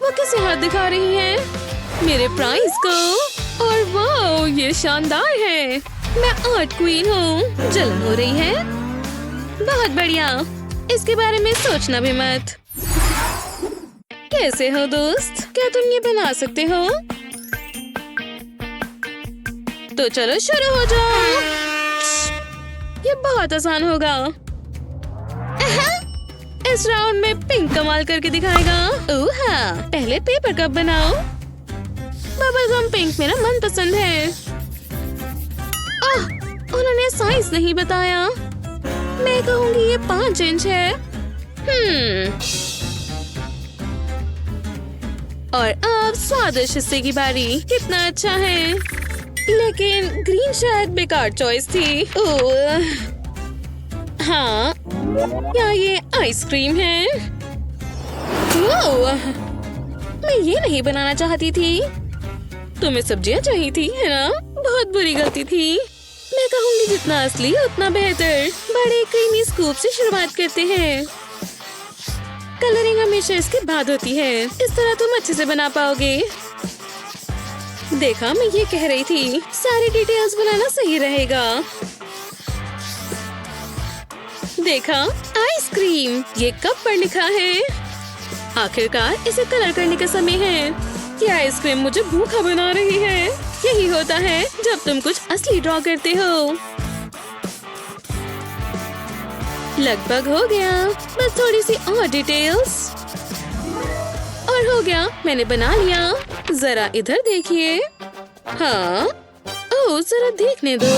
वो कैसे हाथ दिखा रही है मेरे प्राइज को। और वाह, ये शानदार है। मैं आर्ट क्वीन हूँ। जलन हो रही है। बहुत बढ़िया, इसके बारे में सोचना भी मत। कैसे हो दोस्त? क्या तुम ये बना सकते हो? तो चलो शुरू हो जाओ। ये बहुत आसान होगा। इस राउंड में पिंक कमाल करके दिखाएगा। ओह हाँ, पहले पेपर कप बनाओ। बबल गम पिंक मेरा मनपसंद है। उन्होंने साइज नहीं बताया। मैं कहूँगी ये 5 इंच है। और अब स्वादिष्ट हिस्से की बारी। कितना अच्छा है, लेकिन ग्रीन शायद बेकार चॉइस थी। ओह हाँ, क्या ये आइसक्रीम है? ओह, मैं ये नहीं बनाना चाहती थी। तुम्हें सब्जियां चाहिए थी, है ना? बहुत बुरी गलती थी। मैं कहूँगी जितना असली उतना बेहतर। बड़े क्रीमी स्कूप से शुरुआत करते हैं। कलरिंग हमेशा इसके बाद होती है। इस तरह तुम अच्छे से बना पाओगे। देखा, मैं ये कह रही थी, सारी डिटेल्स बनाना सही रहेगा। देखा, आइसक्रीम, ये कप पर लिखा है। आखिरकार इसे कलर करने का समय है। ये आइसक्रीम मुझे भूखा बना रही है। यही होता है जब तुम कुछ असली ड्रॉ करते हो। लगभग हो गया, बस थोड़ी सी और डिटेल्स और हो गया। मैंने बना लिया। जरा इधर देखिए। हाँ, ओह जरा देखने दो।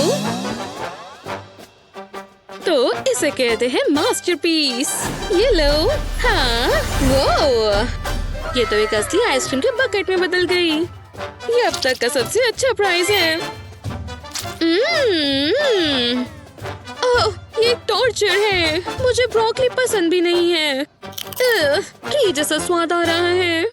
तो इसे कहते हैं मास्टरपीस। ये लो। हाँ, वो ये तो एक असली आइसक्रीम के बकेट में बदल गई। ये अब तक का सबसे अच्छा प्राइस है। ओह, ये एक टॉर्चर है। मुझे ब्रोकली पसंद भी नहीं है। घी जैसा स्वाद आ रहा है।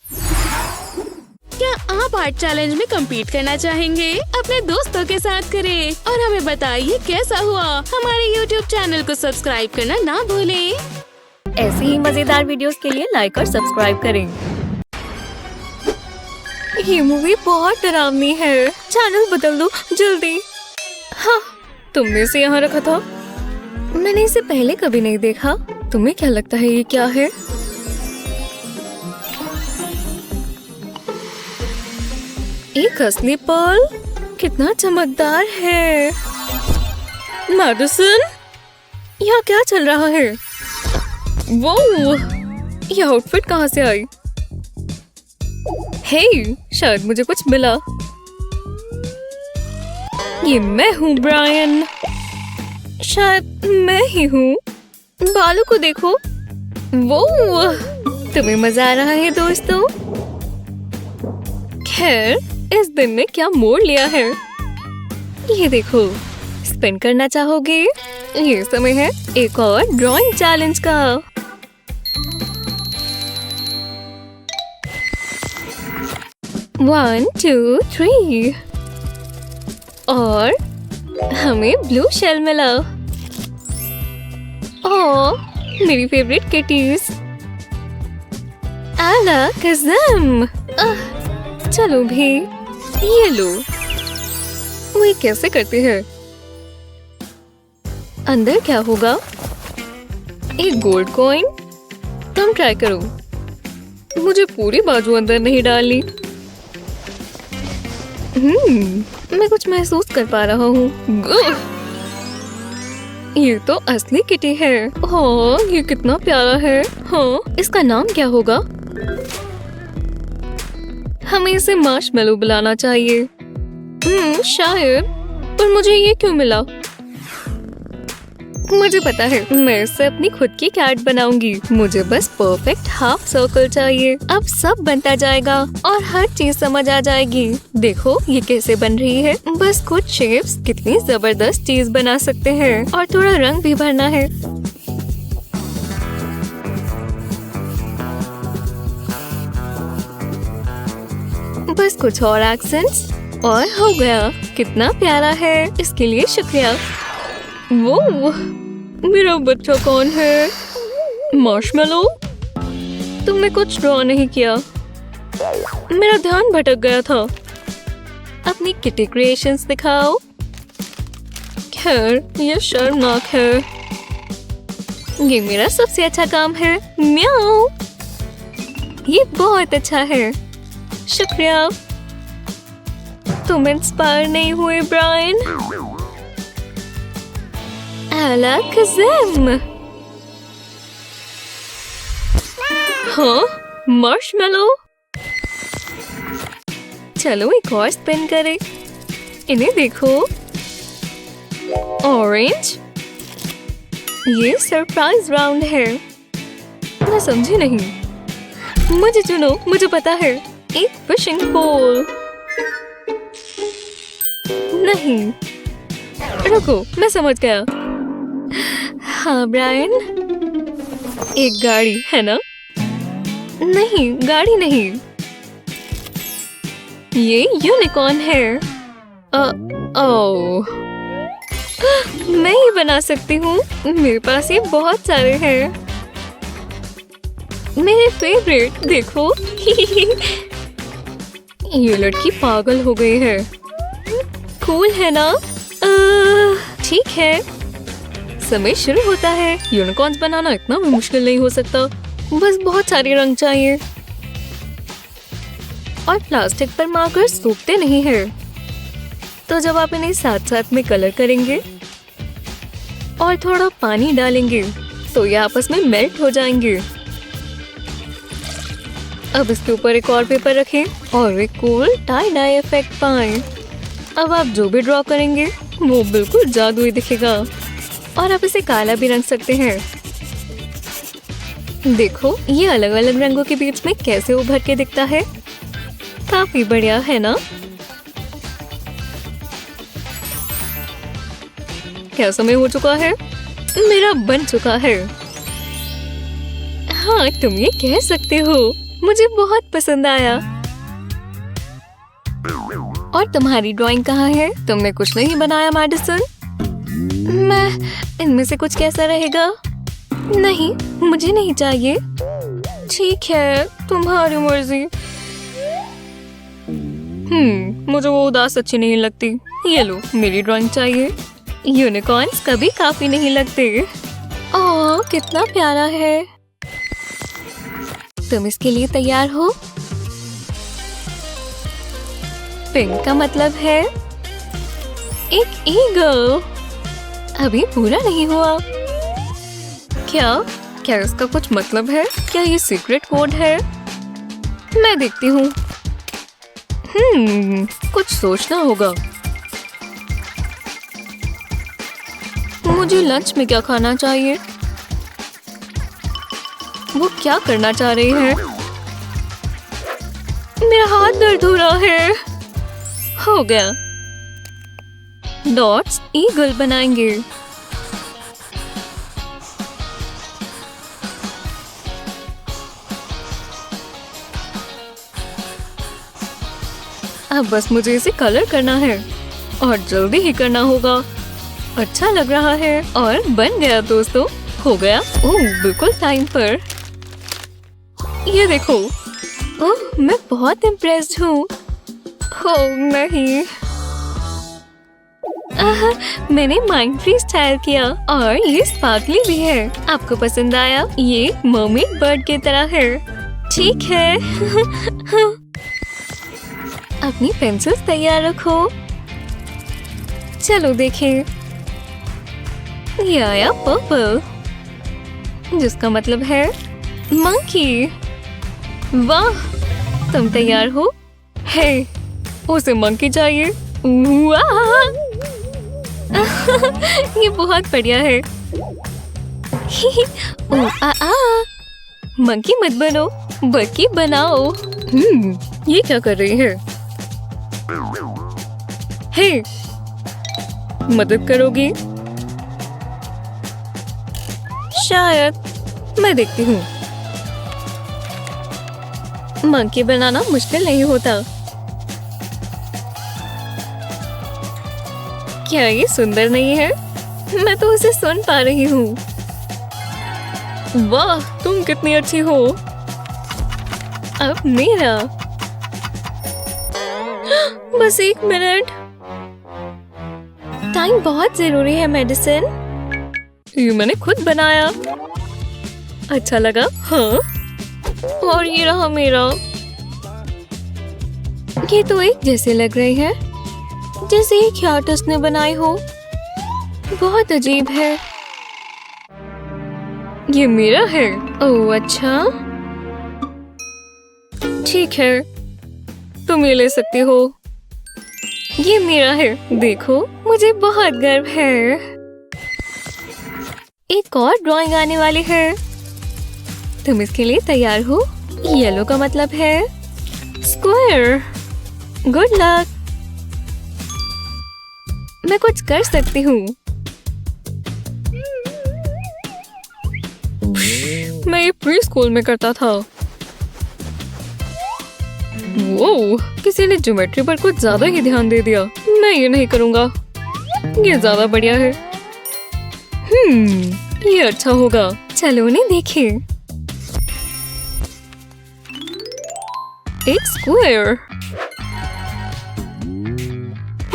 क्या आप आर्ट चैलेंज में compete करना चाहेंगे? अपने दोस्तों के साथ करें और हमें बताइए कैसा हुआ। हमारे YouTube चैनल को सब्सक्राइब करना ना भूलें। ऐसी ही मजेदार वीडियोस के लिए लाइक और सब्सक्राइब करें। ये मूवी बहुत डरावनी है। चैनल बदल दो जल्दी। हाँ, तुमने इसे यहाँ रखा था? मैंने इसे पहले कभी नहीं देखा। तुम्हें क्या लगता है ये क्या है? एक असली पर्ल, कितना चमकदार है। मैडिसन, यहाँ क्या चल रहा है? वो ये आउटफिट कहाँ से आई? हे, शायद मुझे कुछ मिला। ये मैं हूँ ब्रायन। शायद मैं ही हूँ। बालों को देखो। वो तुम्हें मजा आ रहा है दोस्तों? खैर, इस दिन ने क्या मोड़ लिया है। ये देखो, स्पिन करना चाहोगे? ये समय है एक और ड्राइंग चैलेंज का। One, two, three. और हमें ब्लू शेल मिला। ओह, मेरी फेवरेट किटीज। आला कसम। चलो भी, ये लो। वो ये कैसे करते हैं? अंदर क्या होगा? एक गोल्ड कॉइन। तुम ट्राई करो। मुझे पूरी बाजू अंदर नहीं डालनी। मैं कुछ महसूस कर पा रहा हूँ। ये तो असली किटी है। हाँ, ये कितना प्यारा है। हाँ, इसका नाम क्या होगा? हमें इसे मार्शमेलो बुलाना चाहिए। शायद। पर मुझे ये क्यों मिला? मुझे पता है, मैं इससे अपनी खुद की कैट बनाऊंगी। मुझे बस परफेक्ट हाफ सर्कल चाहिए। अब सब बनता जाएगा और हर चीज समझ आ जाएगी। देखो ये कैसे बन रही है। बस कुछ शेप्स कितनी जबरदस्त चीज बना सकते हैं। और थोड़ा रंग भी भरना है। बस कुछ और एक्सेंट्स और हो गया। कितना प्यारा है। इसके लिए शुक्रिया। वो मेरा बच्चा कौन है? मार्शमेलो, तुमने कुछ ड्रॉ नहीं किया। मेरा ध्यान भटक गया था। अपनी किटी क्रिएशंस दिखाओ। खैर, ये शर्मनाक है। ये मेरा सबसे अच्छा काम है। म्याऊ। ये बहुत अच्छा है। शुक्रिया। तुम इंस्पायर नहीं हुए ब्रायन? आला कसम। हाँ, मार्शमेलो। चलो एक और स्पिन करें। इन्हें देखो। ऑरेंज। ये सरप्राइज राउंड है। मैं समझी नहीं। मुझे चुनो, मुझे पता है। एक फिशिंग पोल। नहीं, रुको, मैं समझ गया। हाँ ब्रायन, एक गाड़ी है ना? नहीं, गाड़ी नहीं। ये यूनिकॉर्न है। ओह, मैं ही बना सकती हूँ। मेरे पास ये बहुत सारे हैं। मेरे फेवरेट देखो। ये लड़की पागल हो गई है। कूल है ना? ठीक है, समय शुरू होता है। यूनिकॉर्न्स बनाना इतना भी मुश्किल नहीं हो सकता। बस बहुत सारे रंग चाहिए। और प्लास्टिक पर मार्कर सूखते नहीं हैं। तो जब आप इन्हें साथ साथ में कलर करेंगे और थोड़ा पानी डालेंगे तो ये आपस में मेल्ट हो जाएंगे। अब इसके ऊपर एक और पेपर रखें और एक कूल टाई डाई इफेक्ट पाएं। अब आप जो भी ड्रॉ करेंगे वो बिल्कुल जादुई दिखेगा और आप इसे काला भी रंग सकते हैं। देखो ये अलग अलग रंगों के बीच में कैसे उभर के दिखता है। काफी बढ़िया है ना? क्या समय हो चुका है? मेरा बन चुका है। हाँ तुम ये कह सकते हो। मुझे बहुत पसंद आया। और तुम्हारी ड्राइंग कहाँ है? तुमने कुछ नहीं बनाया मैडिसन? मैं इनमें से कुछ कैसा रहेगा? नहीं मुझे नहीं चाहिए। ठीक है तुम्हारी मर्जी। मुझे वो उदास अच्छी नहीं लगती। ये लो मेरी ड्राइंग चाहिए। यूनिकॉर्न्स कभी काफी नहीं लगते। ओह कितना प्यारा है। तुम इसके लिए तैयार हो? पिंक का मतलब है एक ईगल। अभी पूरा नहीं हुआ। क्या इसका कुछ मतलब है? क्या ये सीक्रेट कोड है? मैं देखती हूँ। कुछ सोचना होगा। मुझे लंच में क्या खाना चाहिए? वो क्या करना चाह रही है? मेरा हाथ दर्द हो रहा है। हो गया। डॉट्स ईगल बनाएंगे। अब बस मुझे इसे कलर करना है और जल्दी ही करना होगा। अच्छा लग रहा है और बन गया दोस्तों। हो गया। ओह बिल्कुल टाइम पर। ये देखो। ओह मैं बहुत इम्प्रेस्ड हूँ। ओह नहीं। मैंने माइंड फ्रीज स्टाइल किया और ये स्पार्कली भी है। आपको पसंद आया? ये मर्मेड बर्ड की तरह है। ठीक है। अपनी पेंसिल्स तैयार रखो। चलो देखें। ये आया पर्पल जिसका मतलब है मंकी। वाह तुम तैयार हो? हे उसे मंकी चाहिए। वाह ये बहुत बढ़िया है। मंकी मत बनो बल्कि बनाओ। ये क्या कर रही है? हे मदद करोगी? शायद। मैं देखती हूँ। मंकी बनाना मुश्किल नहीं होता। क्या ये सुंदर नहीं है? मैं तो उसे सुन पा रही हूँ। वाह तुम कितनी अच्छी हो। अब मेरा। बस 1 मिनट। टाइम बहुत जरूरी है मेडिसिन। ये मैंने खुद बनाया। अच्छा लगा? हाँ। और ये रहा मेरा। ये तो एक जैसे लग रही है जैसे एक आर्टिस्ट ने बनाई हो। बहुत अजीब है। ये मेरा है। ओह अच्छा ठीक है तुम ये ले सकती हो। ये मेरा है। देखो मुझे बहुत गर्व है। एक और ड्राइंग आने वाली है। तुम इसके लिए तैयार हो? येलो का मतलब है स्क्वायर। Good luck. मैं कुछ कर सकती हूँ। मैं ये प्री स्कूल में करता था। वो किसी ने ज्योमेट्री पर कुछ ज्यादा ही ध्यान दे दिया। मैं ये नहीं करूँगा। ये ज्यादा बढ़िया है। ये अच्छा होगा। चलो उन्हें देखें। एक स्क्वायर।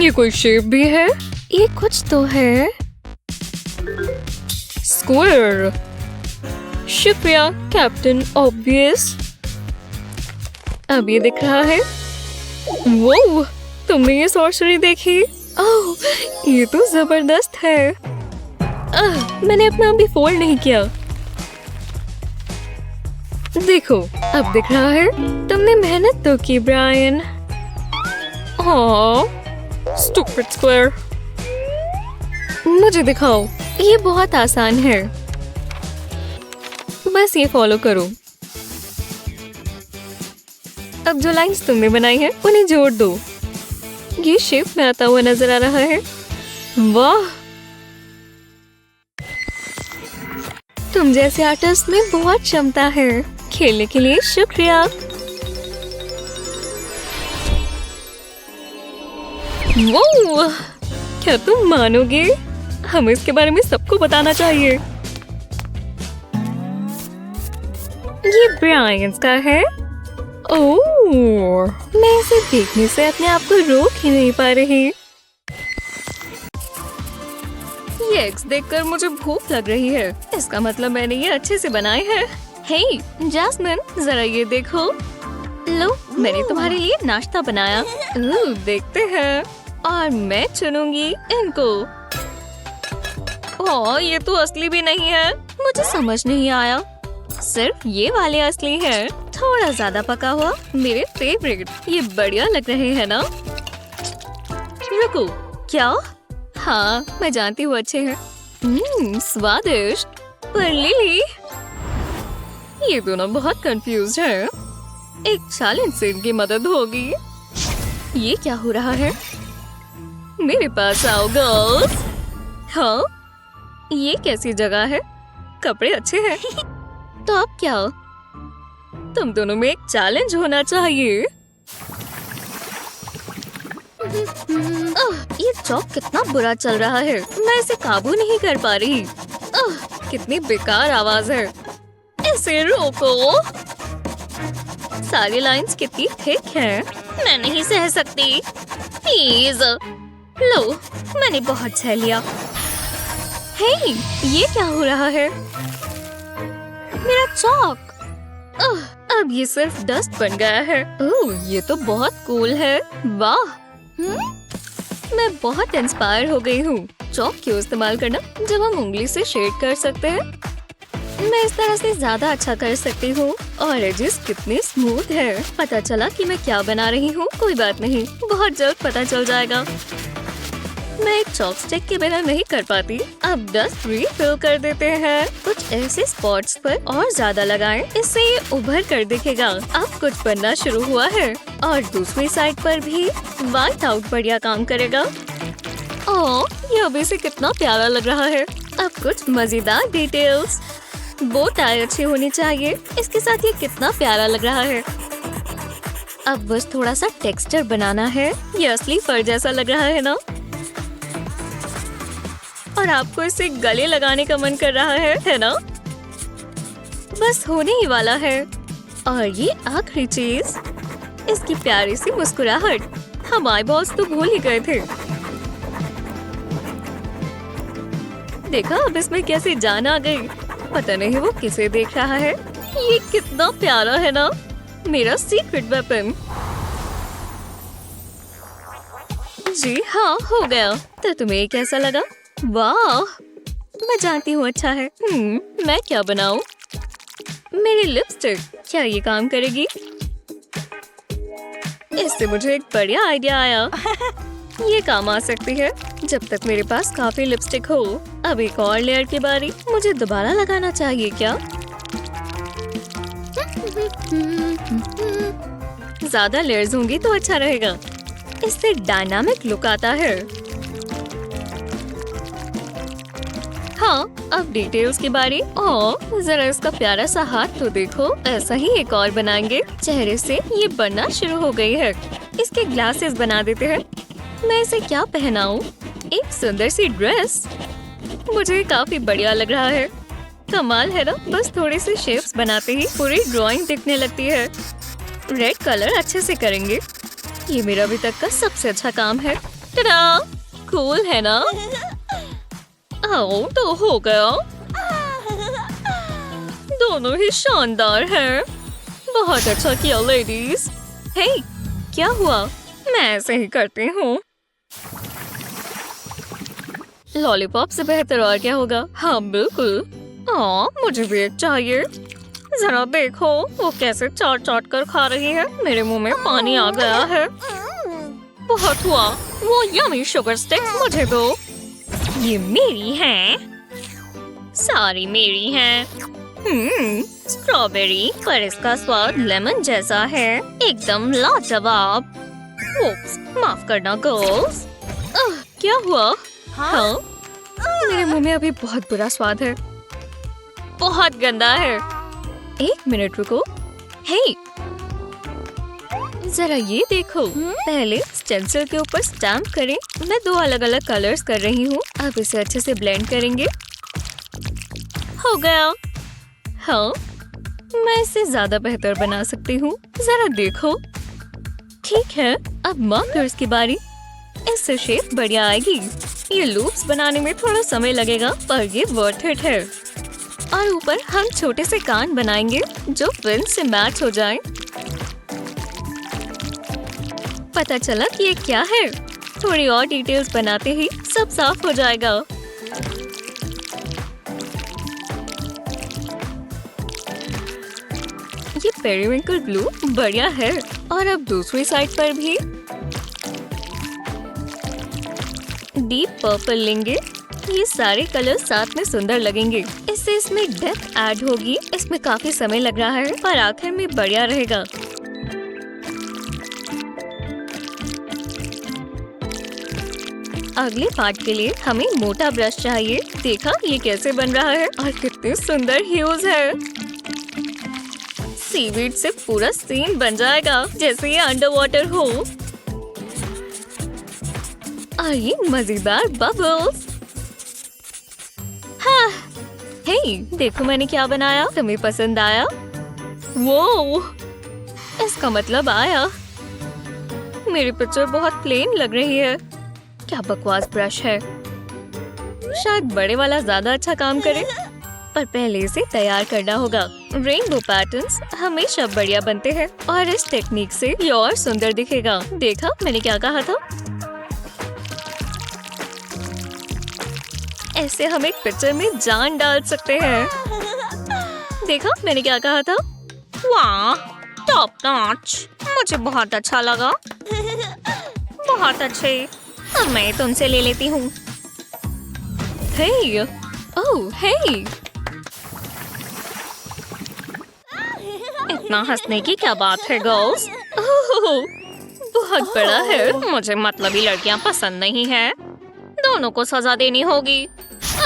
ये कोई शेप भी है? ये कुछ तो है। स्क्वायर। शुक्रिया कैप्टन ऑब्वियस। अब ये दिख रहा है। वो तुमने ये सॉर्सरी देखी? ओह ये तो जबरदस्त है। मैंने अपना अभी फोल्ड नहीं किया। देखो अब दिख रहा है। तुमने मेहनत तो की ब्रायन। Stupid square. मुझे दिखाओ, ये बहुत आसान है। बस ये फॉलो करो। अब जो लाइंस तुमने बनाई है उन्हें जोड़ दो। ये शेप में आता हुआ नजर आ रहा है। वाह, तुम जैसे आर्टिस्ट में बहुत क्षमता है। खेलने के लिए शुक्रिया। वो क्या तुम मानोगे? हमें इसके बारे में सबको बताना चाहिए। ये ब्रायन का है। ओह, मैं इसे देखने से अपने आप को रोक ही नहीं पा रही। ये एग्स देखकर मुझे भूख लग रही है। इसका मतलब मैंने ये अच्छे से बनाए हैं। हे जैस्मिन, जरा ये देखो। लो, मैंने तुम्हारे लिए नाश्ता बनाया। देखते हैं। और मैं चुनूंगी इनको। ओह, ये तो असली भी नहीं है। मुझे समझ नहीं आया। सिर्फ ये वाले असली हैं। थोड़ा ज्यादा पका हुआ, मेरे फेवरेट। ये बढ़िया लग रहे हैं ना? रुको, क्या? हाँ, मैं जानती हूँ अच्छे हैं। स्वादिष्ट। पर लिली, ये दोनों बहुत कंफ्यूज हैं। एक चैलेंज से इनकी मदद होगी। ये क्या हो रहा है? मेरे पास आओ गर्ल्स। हाँ, ये कैसी जगह है? कपड़े अच्छे हैं। तो अब क्या? तुम दोनों में एक चैलेंज होना चाहिए। ये चौक कितना बुरा चल रहा है। मैं इसे काबू नहीं कर पा रही। कितनी बेकार आवाज है। इसे रोको। सारी लाइंस कितनी थिक हैं। मैं नहीं सह सकती। प्लीज। लो, मैंने बहुत सह लिया। हे, ये क्या हो रहा है? मेरा चौक। अब ये सिर्फ डस्ट बन गया है। ओह, ये तो बहुत कूल है। वाह, मैं बहुत इंस्पायर हो गई हूँ। चौक क्यों इस्तेमाल करना जब हम उंगली से शेड कर सकते हैं? मैं इस तरह से ज्यादा अच्छा कर सकती हूँ। और एजेस कितने स्मूथ है। पता चला कि मैं क्या बना रही हूँ। कोई बात नहीं, बहुत जल्द पता चल जाएगा। मैं एक चॉक स्टिक के बिना नहीं कर पाती। अब डस्ट रिफिल कर देते हैं। कुछ ऐसे स्पॉट्स पर और ज्यादा लगाएं, इससे ये उभर कर दिखेगा। अब कुछ बनना शुरू हुआ है और दूसरी साइड पर भी व्हाइट आउट बढ़िया काम करेगा। ओह, ये अभी से कितना प्यारा लग रहा है। अब कुछ मजेदार डिटेल्स। बो टाई अच्छी होनी चाहिए। इसके साथ ये कितना प्यारा लग रहा है। अब बस थोड़ा सा टेक्सचर बनाना है। ये असली फर जैसा लग रहा है ना? और आपको इसे गले लगाने का मन कर रहा है ना? बस होने ही वाला है। और ये आखिरी चीज, इसकी प्यारी सी मुस्कुराहट। हम आई बॉल्स तो भूल ही गए थे। देखा अब इसमें कैसे जान आ गई। पता नहीं वो किसे देख रहा है। ये कितना प्यारा है ना, मेरा सीक्रेट वेपन। जी हाँ, हो गया। तो तुम्हें कैसा लगा? वाह, मैं जानती हूँ अच्छा है। मैं क्या बनाऊं? मेरी लिपस्टिक, क्या ये काम करेगी? इससे मुझे एक बढ़िया आइडिया आया। ये काम आ सकती है जब तक मेरे पास काफी लिपस्टिक हो। अब एक और लेयर की बारी। मुझे दोबारा लगाना चाहिए क्या? ज्यादा लेयर्स होंगी तो अच्छा रहेगा। इससे डायनामिक लुक आता है। हाँ, अब डिटेल्स की बारी। ओह, जरा इसका प्यारा सा हाथ तो देखो। ऐसा ही एक और बनाएंगे। चेहरे से ये बनना शुरू हो गई है। इसके ग्लासेस बना देते हैं। मैं इसे क्या पहनाऊं? एक सुंदर सी ड्रेस। मुझे काफी बढ़िया लग रहा है। कमाल है ना? बस थोड़ी सी शेप्स बनाते ही पूरी ड्राइंग दिखने लगती है। रेड कलर अच्छे से करेंगे। ये मेरा अभी तक का सबसे अच्छा काम है। टडा! कूल है ना? तो हो गया। दोनों ही शानदार हैं। बहुत अच्छा किया लेडीज। हे, क्या हुआ? मैं ऐसे ही करती हूँ। लॉलीपॉप से बेहतर और क्या होगा? हाँ बिल्कुल। मुझे भी एक चाहिए। जरा देखो वो कैसे चाट चाट कर खा रही है। मेरे मुंह में पानी आ गया है। बहुत हुआ। वो यम्मी शुगर स्टिक्स मुझे दो। ये मेरी हैं। सारी मेरी हैं। स्ट्रॉबेरी, पर इसका स्वाद लेमन जैसा है। एकदम लाजवाब। ओप्स, माफ करना गर्ल्स। क्या हुआ? हाँ? मेरे मुंह में अभी बहुत बुरा स्वाद है। बहुत गंदा है। एक मिनट रुको। हे, जरा ये देखो। पहले स्टेंसिल के ऊपर स्टैम्प करें। मैं 2 अलग-अलग कलर्स कर रही हूँ। अब इसे अच्छे से ब्लेंड करेंगे। हो गया। हाँ, मैं इसे ज्यादा बेहतर बना सकती हूँ। जरा देखो। ठीक है, अब मार्कर्स की बारी। इससे शेप बढ़िया आएगी। ये लूप्स बनाने में थोड़ा समय लगेगा, पर ये वर्थ इट है। और ऊपर हम छोटे से कान बनाएंगे जो फिल्म से मैच हो जाएं। पता चला कि ये क्या है? थोड़ी और डिटेल्स बनाते ही सब साफ हो जाएगा। ये पेरिविंकल ब्लू बढ़िया है। और अब दूसरी साइड पर भी डीप पर्पल लेंगे। ये सारे कलर साथ में सुंदर लगेंगे। इससे इसमें डेप्थ ऐड होगी। इसमें काफी समय लग रहा है, पर आखिर में बढ़िया रहेगा। अगले पार्ट के लिए हमें मोटा ब्रश चाहिए। देखा ये कैसे बन रहा है और कितने सुंदर ह्यूज है। सीवीड से पूरा सीन बन जाएगा जैसे ये अंडर वाटर हो। और ये मजेदार बबल्स। हाँ, हे, देखो मैंने क्या बनाया। तुम्हें पसंद आया? वो इसका मतलब आया। मेरी पिक्चर बहुत प्लेन लग रही है। क्या बकवास ब्रश है। शायद बड़े वाला ज्यादा अच्छा काम करे, पर पहले इसे तैयार करना होगा। रेनबो पैटर्न्स हमेशा बढ़िया बनते हैं और इस टेक्निक से ये और सुंदर दिखेगा। देखा मैंने क्या कहा था? ऐसे हम एक पिक्चर में जान डाल सकते हैं। देखा मैंने क्या कहा था? वाह, टॉप नॉच। मुझे बहुत अच्छा लगा। बहुत अच्छे। अब मैं तुमसे ले लेती हूँ। हे, ओह हे, इतना हंसने की क्या बात है गर्ल्स? ओह, बहुत बड़ा है। मुझे मतलबी लड़कियाँ पसंद नहीं है। दोनों को सजा देनी होगी।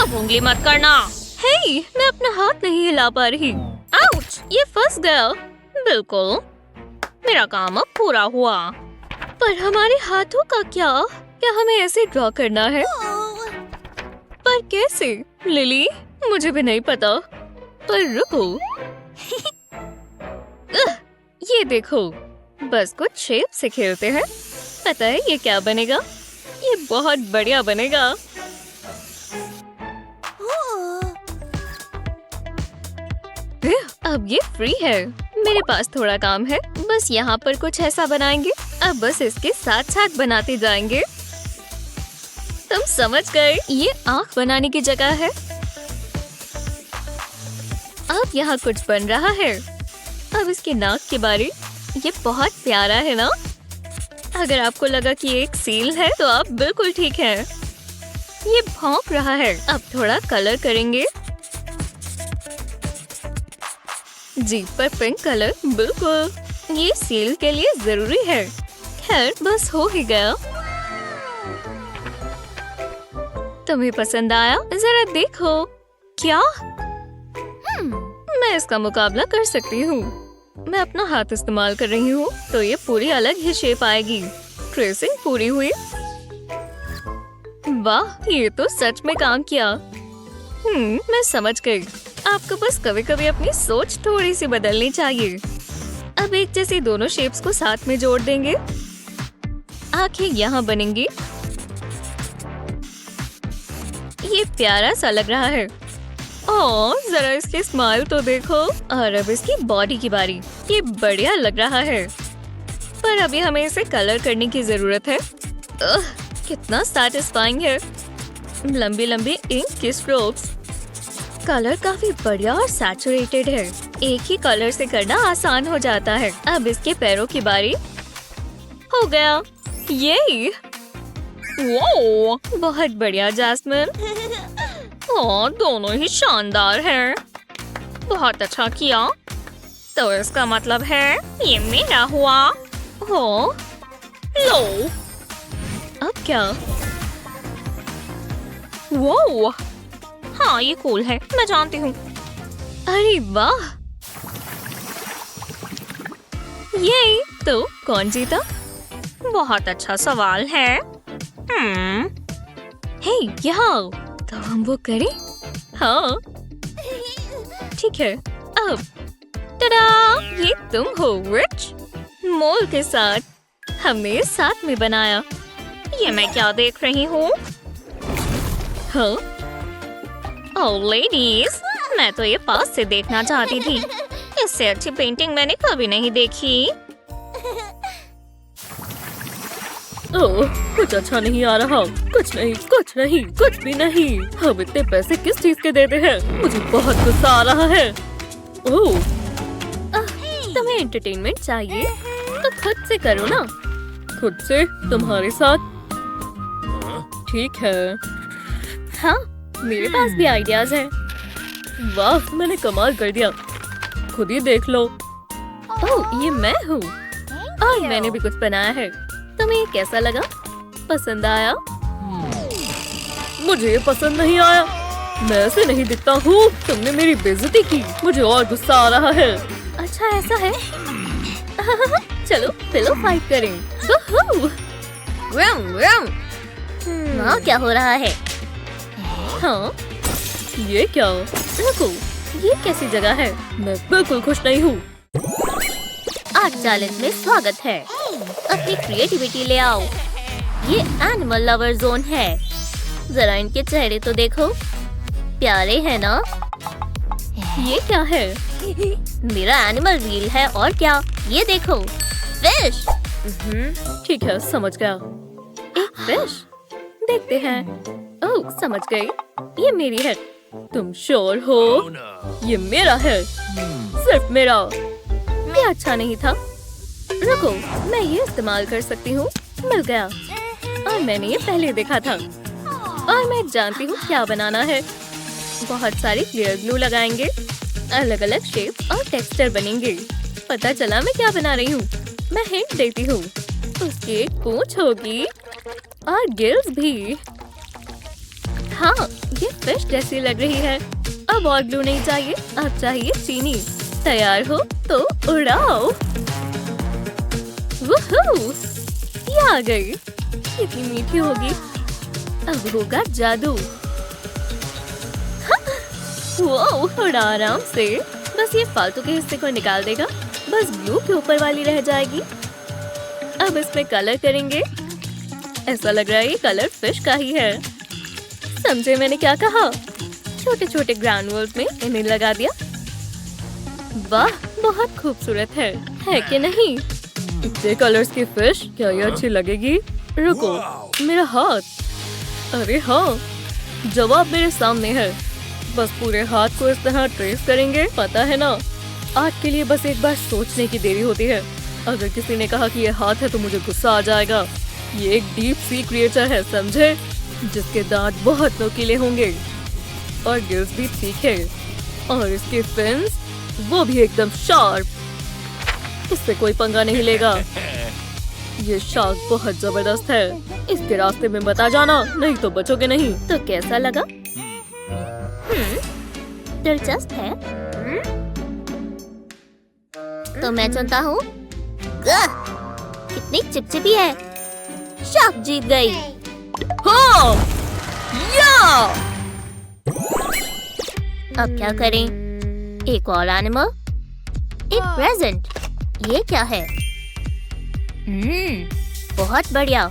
अब उंगली मत करना। हे, मैं अपना हाथ नहीं हिला पा रही। आउच, ये फंस गया। बिल्कुल, मेरा काम अब पूरा हुआ। पर हमारे हाथों का क्या? क्या हमें ऐसे ड्रॉ करना है? पर कैसे? लिली, मुझे भी नहीं पता। पर रुको। ये देखो, बस कुछ शेप से खेलते हैं। पता है ये क्या बनेगा? ये बहुत बढ़िया बनेगा। अब ये फ्री है। मेरे पास थोड़ा काम है। बस यहाँ पर कुछ ऐसा बनाएंगे। अब बस इसके साथ साथ बनाते जाएंगे। तुम समझ गए? ये आँख बनाने की जगह है। अब यहाँ कुछ बन रहा है। अब इसके नाक के बारे। ये बहुत प्यारा है ना? अगर आपको लगा कि ये एक सील है तो आप बिल्कुल ठीक हैं। ये भौंक रहा है। अब थोड़ा कलर करेंगे। जीभ पर पिंक कलर। बिल्कुल, ये सील के लिए जरूरी है। खैर, बस हो ही गया। तुम्हें पसंद आया? जरा देखो। क्या? मैं इसका मुकाबला कर सकती हूँ। मैं अपना हाथ इस्तेमाल कर रही हूँ तो ये पूरी अलग ही शेप आएगी। ट्रेसिंग पूरी हुई। वाह, ये तो सच में काम किया। मैं समझ गई। आपको बस कभी कभी अपनी सोच थोड़ी सी बदलनी चाहिए। अब एक जैसी दोनों शेप्स को साथ में जोड़ देंगे। आंखें यहाँ बनेंगी। ये प्यारा सा लग रहा है। और जरा इसकी स्माइल तो देखो। और अब इसकी बॉडी की बारी। ये बढ़िया लग रहा है, पर अभी हमें इसे कलर करने की जरूरत है। कितना सैटिस्फाइंग है। लंबी लंबी इंक की स्ट्रोक्स। कलर काफी बढ़िया और सैचुरेटेड है। एक ही कलर से करना आसान हो जाता है। अब इसके पैरों की बारी। हो गया। ये वो बहुत बढ़िया जैस्मिन। और दोनों ही शानदार हैं। बहुत अच्छा किया। तो इसका मतलब है ये मेरा हुआ। हो लो। अब क्या? वो हाँ ये कूल है, मैं जानती हूँ। अरे वाह। ये तो कौन जीता? बहुत अच्छा सवाल है। हे यहाँ तो हम वो करें। हाँ ठीक है। अब टडा, ये तुम हो रिच। मोल के साथ हमने साथ में बनाया। ये मैं क्या देख रही हूँ? हाँ ओह लेडीज, मैं तो ये पास से देखना चाहती थी। इससे अच्छी पेंटिंग मैंने कभी नहीं देखी। ओह कुछ अच्छा नहीं आ रहा। कुछ नहीं, कुछ नहीं, कुछ भी नहीं। हम इतने पैसे किस चीज के देते हैं? मुझे बहुत गुस्सा आ रहा है। ओह तुम्हें एंटरटेनमेंट चाहिए तो खुद से करो ना। खुद से? तुम्हारे साथ? ठीक है। हाँ मेरे पास भी आइडियाज हैं। वाह मैंने कमाल कर दिया। खुद ही देख लो। ओह ये मैं हूँ और मैंने भी कुछ बनाया है। तुम्हें ये कैसा लगा? पसंद आया? मुझे ये पसंद नहीं आया। मैं ऐसे नहीं दिखता हूँ। तुमने मेरी बेइज्जती की। मुझे और गुस्सा आ रहा है। अच्छा ऐसा है। चलो पिलो फाइट करें। वहाँ क्या हो रहा है? हाँ ये क्या? रुको, ये कैसी जगह है? मैं बिल्कुल खुश नहीं हूँ। आर्ट चैलेंज में स्वागत है। अपनी क्रिएटिविटी ले आओ। ये एनिमल लवर जोन है। जरा इनके चेहरे तो देखो, प्यारे हैं ना? ये क्या है? मेरा एनिमल व्हील है और क्या? ये देखो फिश। ठीक है समझ गया। एक फिश। देखते हैं। ओह समझ गई। ये मेरी है। तुम श्योर हो? ये मेरा है। सिर्फ मेरा। ये अच्छा नहीं था। रुको, मैं ये इस्तेमाल कर सकती हूँ। मिल गया। और मैंने ये पहले देखा था। और मैं जानती हूँ क्या बनाना है। बहुत सारी क्लियर ग्लू लगाएंगे। अलग अलग शेप और टेक्सचर बनेंगे। पता चला मैं क्या बना रही हूँ। मैं हिंट देती हूँ। उसकी एक पूंछ होगी और गिल्स भी। हाँ ये फिश जैसी लग रही है। अब और ग्लू नहीं चाहिए, अब चाहिए चीनी। तैयार हो तो उड़ाओ। वूहू! ये आ गई। कितनी मीठी होगी। अब होगा जादू। वो उड़ा आराम से। बस ये फालतू के हिस्से को निकाल देगा। बस ग्लू के ऊपर वाली रह जाएगी। अब इसमें कलर करेंगे। ऐसा लग रहा है ये कलर फिश का ही है। समझे मैंने क्या कहा? छोटे छोटे ग्रैन्युल्स में इन्हें लगा दिया। वाह बहुत खूबसूरत है कि नहीं? इतने कलर्स की फिश, क्या ये अच्छी लगेगी? रुको, मेरा हाथ। अरे हाँ, जवाब मेरे सामने है। बस पूरे हाथ को इस तरह ट्रेस करेंगे। पता है ना, आर्ट के लिए बस एक बार सोचने की देरी होती है। अगर किसी ने कहा कि ये हाथ है तो मुझे गुस्सा आ जाएगा। ये एक डीप सी क्रिएचर है, समझे? जिसके दांत बहुत नुकीले होंगे और गिल्स भी तीखे और इसके फिन्स वो भी एकदम शार्प। इससे कोई पंगा नहीं लेगा। ये शार्क बहुत जबरदस्त है। इसके रास्ते में मत आ जाना, नहीं तो बचोगे नहीं। तो कैसा लगा? दिलचस्प है। तो मैं चुनता हूँ। कितनी चिपचिपी है। शार्क जीत गई। हाँ! या! अब क्या करें? एक और एनिमल, एक प्रेजेंट। ये क्या है? बहुत बढ़िया।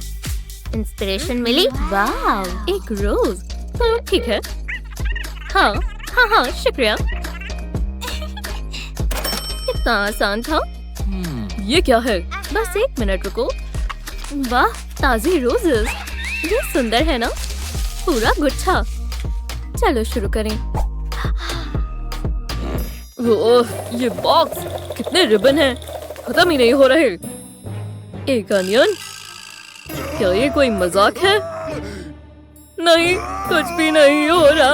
इंस्पिरेशन मिली। वाह, एक रोज। तो ठीक है। हाँ हाँ हाँ शुक्रिया। कितना आसान था। ये क्या है? बस एक मिनट रुको। वाह ताजी रोजेस। ये सुंदर है ना? पूरा गुच्छा। चलो शुरू करें। ओह, ये बॉक्स कितने रिबन हैं, खत्म ही नहीं हो रहे। एक अनियन, क्या ये कोई मजाक है? नहीं, कुछ भी नहीं हो रहा।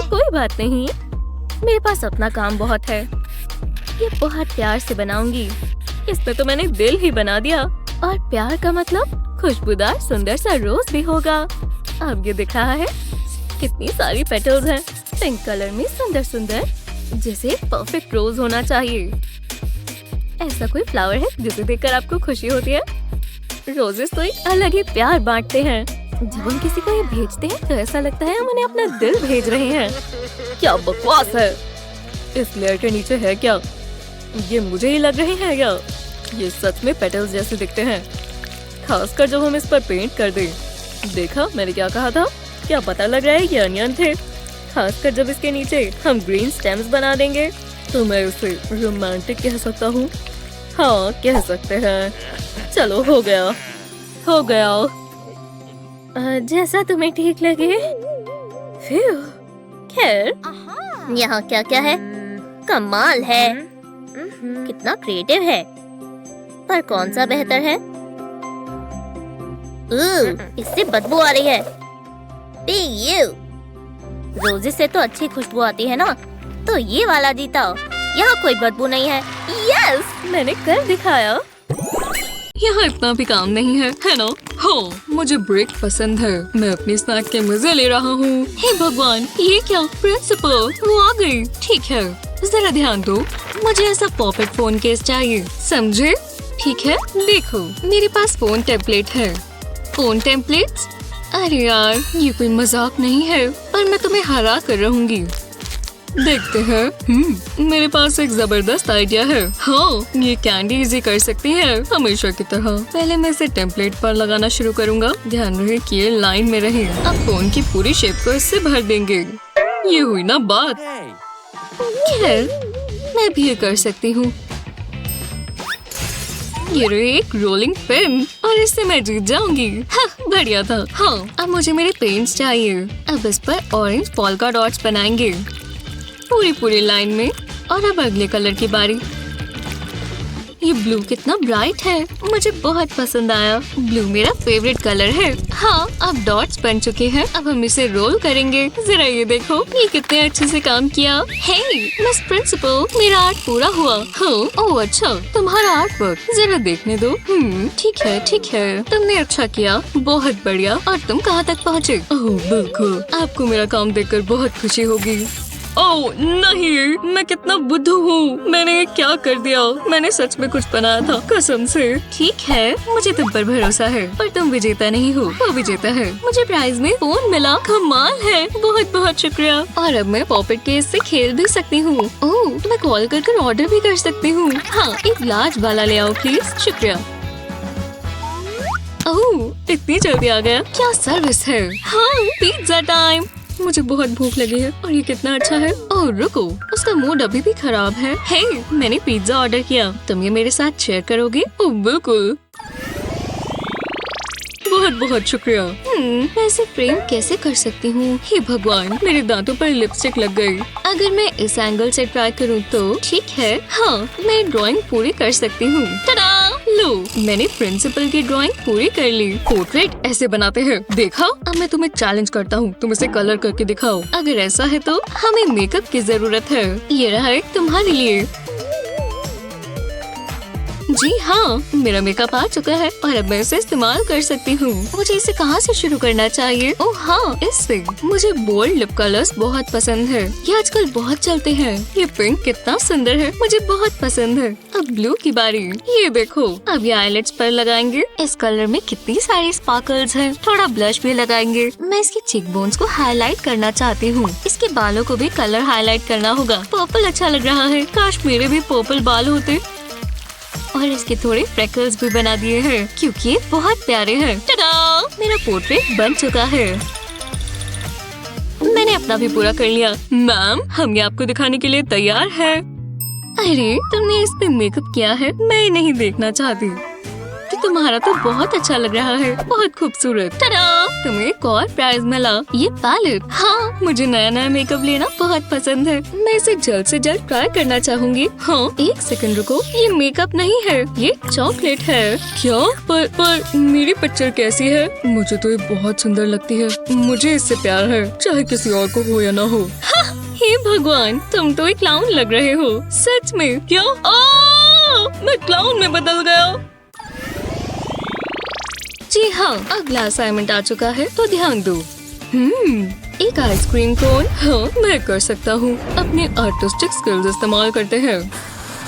कोई बात नहीं, मेरे पास अपना काम बहुत है। ये बहुत प्यार से बनाऊंगी। इसमें तो मैंने दिल ही बना दिया, और प्यार का मतलब खुशबूदार सुंदर सा रोज भी होगा। अब ये दिख रहा है कितनी सारी पेटल्स हैं, पिंक कलर में सुंदर सुंदर, जैसे परफेक्ट रोज होना चाहिए। ऐसा कोई फ्लावर है जिसे देखकर आपको खुशी होती है? रोजेस तो एक अलग ही प्यार बांटते हैं। जब हम किसी को ये भेजते हैं तो ऐसा लगता है हम उन्हें अपना दिल भेज रहे हैं। क्या बकवास है, इस लेयर के नीचे है क्या? ये मुझे ही लग रहे हैं क्या? ये सच में पेटल्स जैसे दिखते हैं, खासकर जब हम इस पर पेंट कर दें। देखा मैंने क्या कहा था? क्या पता लग रहा है ये अनियन थे, खासकर जब इसके नीचे हम ग्रीन स्टेम्स बना देंगे तो मैं उसे रोमांटिक कह सकता हूँ। हाँ, कह सकते हैं। चलो, हो गया, हो गया। जैसा तुम्हें ठीक लगे। फिर खैर, यहाँ क्या क्या है? कमाल है, कितना क्रिएटिव है। पर कौन सा बेहतर है? इससे बदबू आ रही है। रोजेस से तो अच्छी खुशबू आती है ना, तो ये वाला जीता। यहाँ कोई बदबू नहीं है। यस, मैंने कर दिखाया। यहाँ इतना भी काम नहीं है ना? हाँ, मुझे ब्रेक पसंद है। मैं अपनी स्नैक के मजे ले रहा हूँ। हे भगवान, ये क्या? प्रिंसिपल वो आ गई। ठीक है, जरा ध्यान दो, मुझे ऐसा परफेक्ट फोन केस चाहिए, समझे? ठीक है, देखो मेरे पास फोन टेम्पलेट है। Phone templates? अरे यार, ये कोई मजाक नहीं है, पर मैं तुम्हें हरा कर रहूंगी। देखते हैं। मेरे पास एक जबरदस्त आइडिया है। हाँ, ये कैंडी इजी कर सकती है हमेशा की तरह। पहले मैं इसे टेम्पलेट पर लगाना शुरू करूँगा। ध्यान रहे कि ये लाइन में रहे। अब फोन की पूरी शेप को इससे भर देंगे। ये हुई ना बात। खैर, मैं भी ये कर सकती हूँ। ये रही एक रोलिंग पिन, और इससे मैं जीत जाऊंगी। हाँ, बढ़िया था। हाँ, अब मुझे मेरे पेंट्स चाहिए। अब इस पर ऑरेंज पॉल्का डॉट्स बनाएंगे पूरी लाइन में। और अब अगले कलर की बारी। ये ब्लू कितना ब्राइट है, मुझे बहुत पसंद आया। ब्लू मेरा फेवरेट कलर है। हाँ, अब डॉट्स बन चुके हैं। अब हम इसे रोल करेंगे। जरा ये देखो, ये कितने अच्छे से काम किया। हे मिस प्रिंसिपल, मेरा आर्ट पूरा हुआ। हाँ, ओह अच्छा, तुम्हारा आर्ट वर्क जरा देखने दो। ठीक है, तुमने अच्छा किया, बहुत बढ़िया। और तुम कहाँ तक पहुँचे? ओह बिल्कुल, आपको मेरा काम देखकर बहुत खुशी होगी। ओह नहीं, मैं कितना बुद्धू हूँ। मैंने ये क्या कर दिया? मैंने सच में कुछ बनाया था, कसम से। ठीक है, मुझे तुम पर भरोसा है, पर तुम विजेता नहीं हो, वो विजेता है। मुझे प्राइज में फोन मिला, कमाल है, बहुत बहुत शुक्रिया। और अब मैं पॉपेट केस से खेल भी सकती हूँ। ओह, मैं कॉल कर ऑर्डर भी कर सकती हूँ। हाँ, एक लार्ज वाला ले आओ प्लीज। शुक्रिया। ओह, इतनी जल्दी आ गया, क्या सर्विस है। हाँ, पिज्जा टाइम। मुझे बहुत भूख लगी है, और ये कितना अच्छा है। ओह रुको, उसका मूड अभी भी खराब है। हे, मैंने पिज्जा ऑर्डर किया, तुम ये मेरे साथ शेयर करोगे? ओह बिल्कुल, बहुत बहुत शुक्रिया। मैं इसे फ्रेम कैसे कर सकती हूँ? हे भगवान, मेरे दांतों पर लिपस्टिक लग गई। अगर मैं इस एंगल से ट्राई करूँ तो ठीक है। हाँ, मैं ड्राइंग पूरी कर सकती हूँ। टा-डा! लो, मैंने प्रिंसिपल की ड्राइंग पूरी कर ली। पोर्ट्रेट ऐसे बनाते हैं, देखा? अब मैं तुम्हें चैलेंज करता हूँ, तुम इसे कलर करके दिखाओ। अगर ऐसा है तो हमें मेकअप की जरूरत है। ये रहा एक तुम्हारे लिए। जी हाँ, मेरा मेकअप आ चुका है, और अब मैं इसे इस्तेमाल कर सकती हूँ। मुझे इसे कहाँ से शुरू करना चाहिए? ओह हाँ, इससे। मुझे बोल्ड लिप कलर्स बहुत पसंद है, ये आजकल बहुत चलते हैं। ये पिंक कितना सुंदर है, मुझे बहुत पसंद है। अब ब्लू की बारी। ये देखो, अब ये आईलेट्स पर लगाएंगे। इस कलर में कितनी सारी स्पार्कल्स हैं। थोड़ा ब्लश भी लगाएंगे। मैं इसके चीक बोन्स को हाईलाइट करना चाहती हूँ। इसके बालों को भी कलर हाईलाइट करना होगा। पर्पल अच्छा लग रहा है, काश मेरे भी पर्पल बाल होते। और इसके थोड़े फ्रेकल्स भी बना दिए हैं, क्योंकि ये बहुत प्यारे हैं। टा-डा! मेरा पोर्ट्रेट बन चुका है। मैंने अपना भी पूरा कर लिया। मैम, हम ये आपको दिखाने के लिए तैयार है। अरे, तुमने इस पे मेकअप किया है, मैं नहीं देखना चाहती। तुम्हारा तो बहुत अच्छा लग रहा है, बहुत खूबसूरत। टडा! तुम्हें एक और प्राइज मिला, ये पैलेट। हाँ, मुझे नया नया मेकअप लेना बहुत पसंद है। मैं इसे जल्द से जल्द ट्राई करना चाहूंगी। हाँ, एक सेकंड रुको, ये मेकअप नहीं है, ये चॉकलेट है। क्या? पर मेरी पिक्चर कैसी है? मुझे तो ये बहुत सुंदर लगती है। मुझे इससे प्यार है, चाहे किसी और को हो या ना हो। हे भगवान, तुम तो एक क्लाउन लग रहे हो। सच में? क्या? मैं क्लाउन में बदल गया। जी हाँ, अगला असाइनमेंट आ चुका है, तो ध्यान दो। एक आइसक्रीम कोन। हाँ, मैं कर सकता हूँ। अपने आर्टिस्टिक स्किल्स इस्तेमाल करते हैं।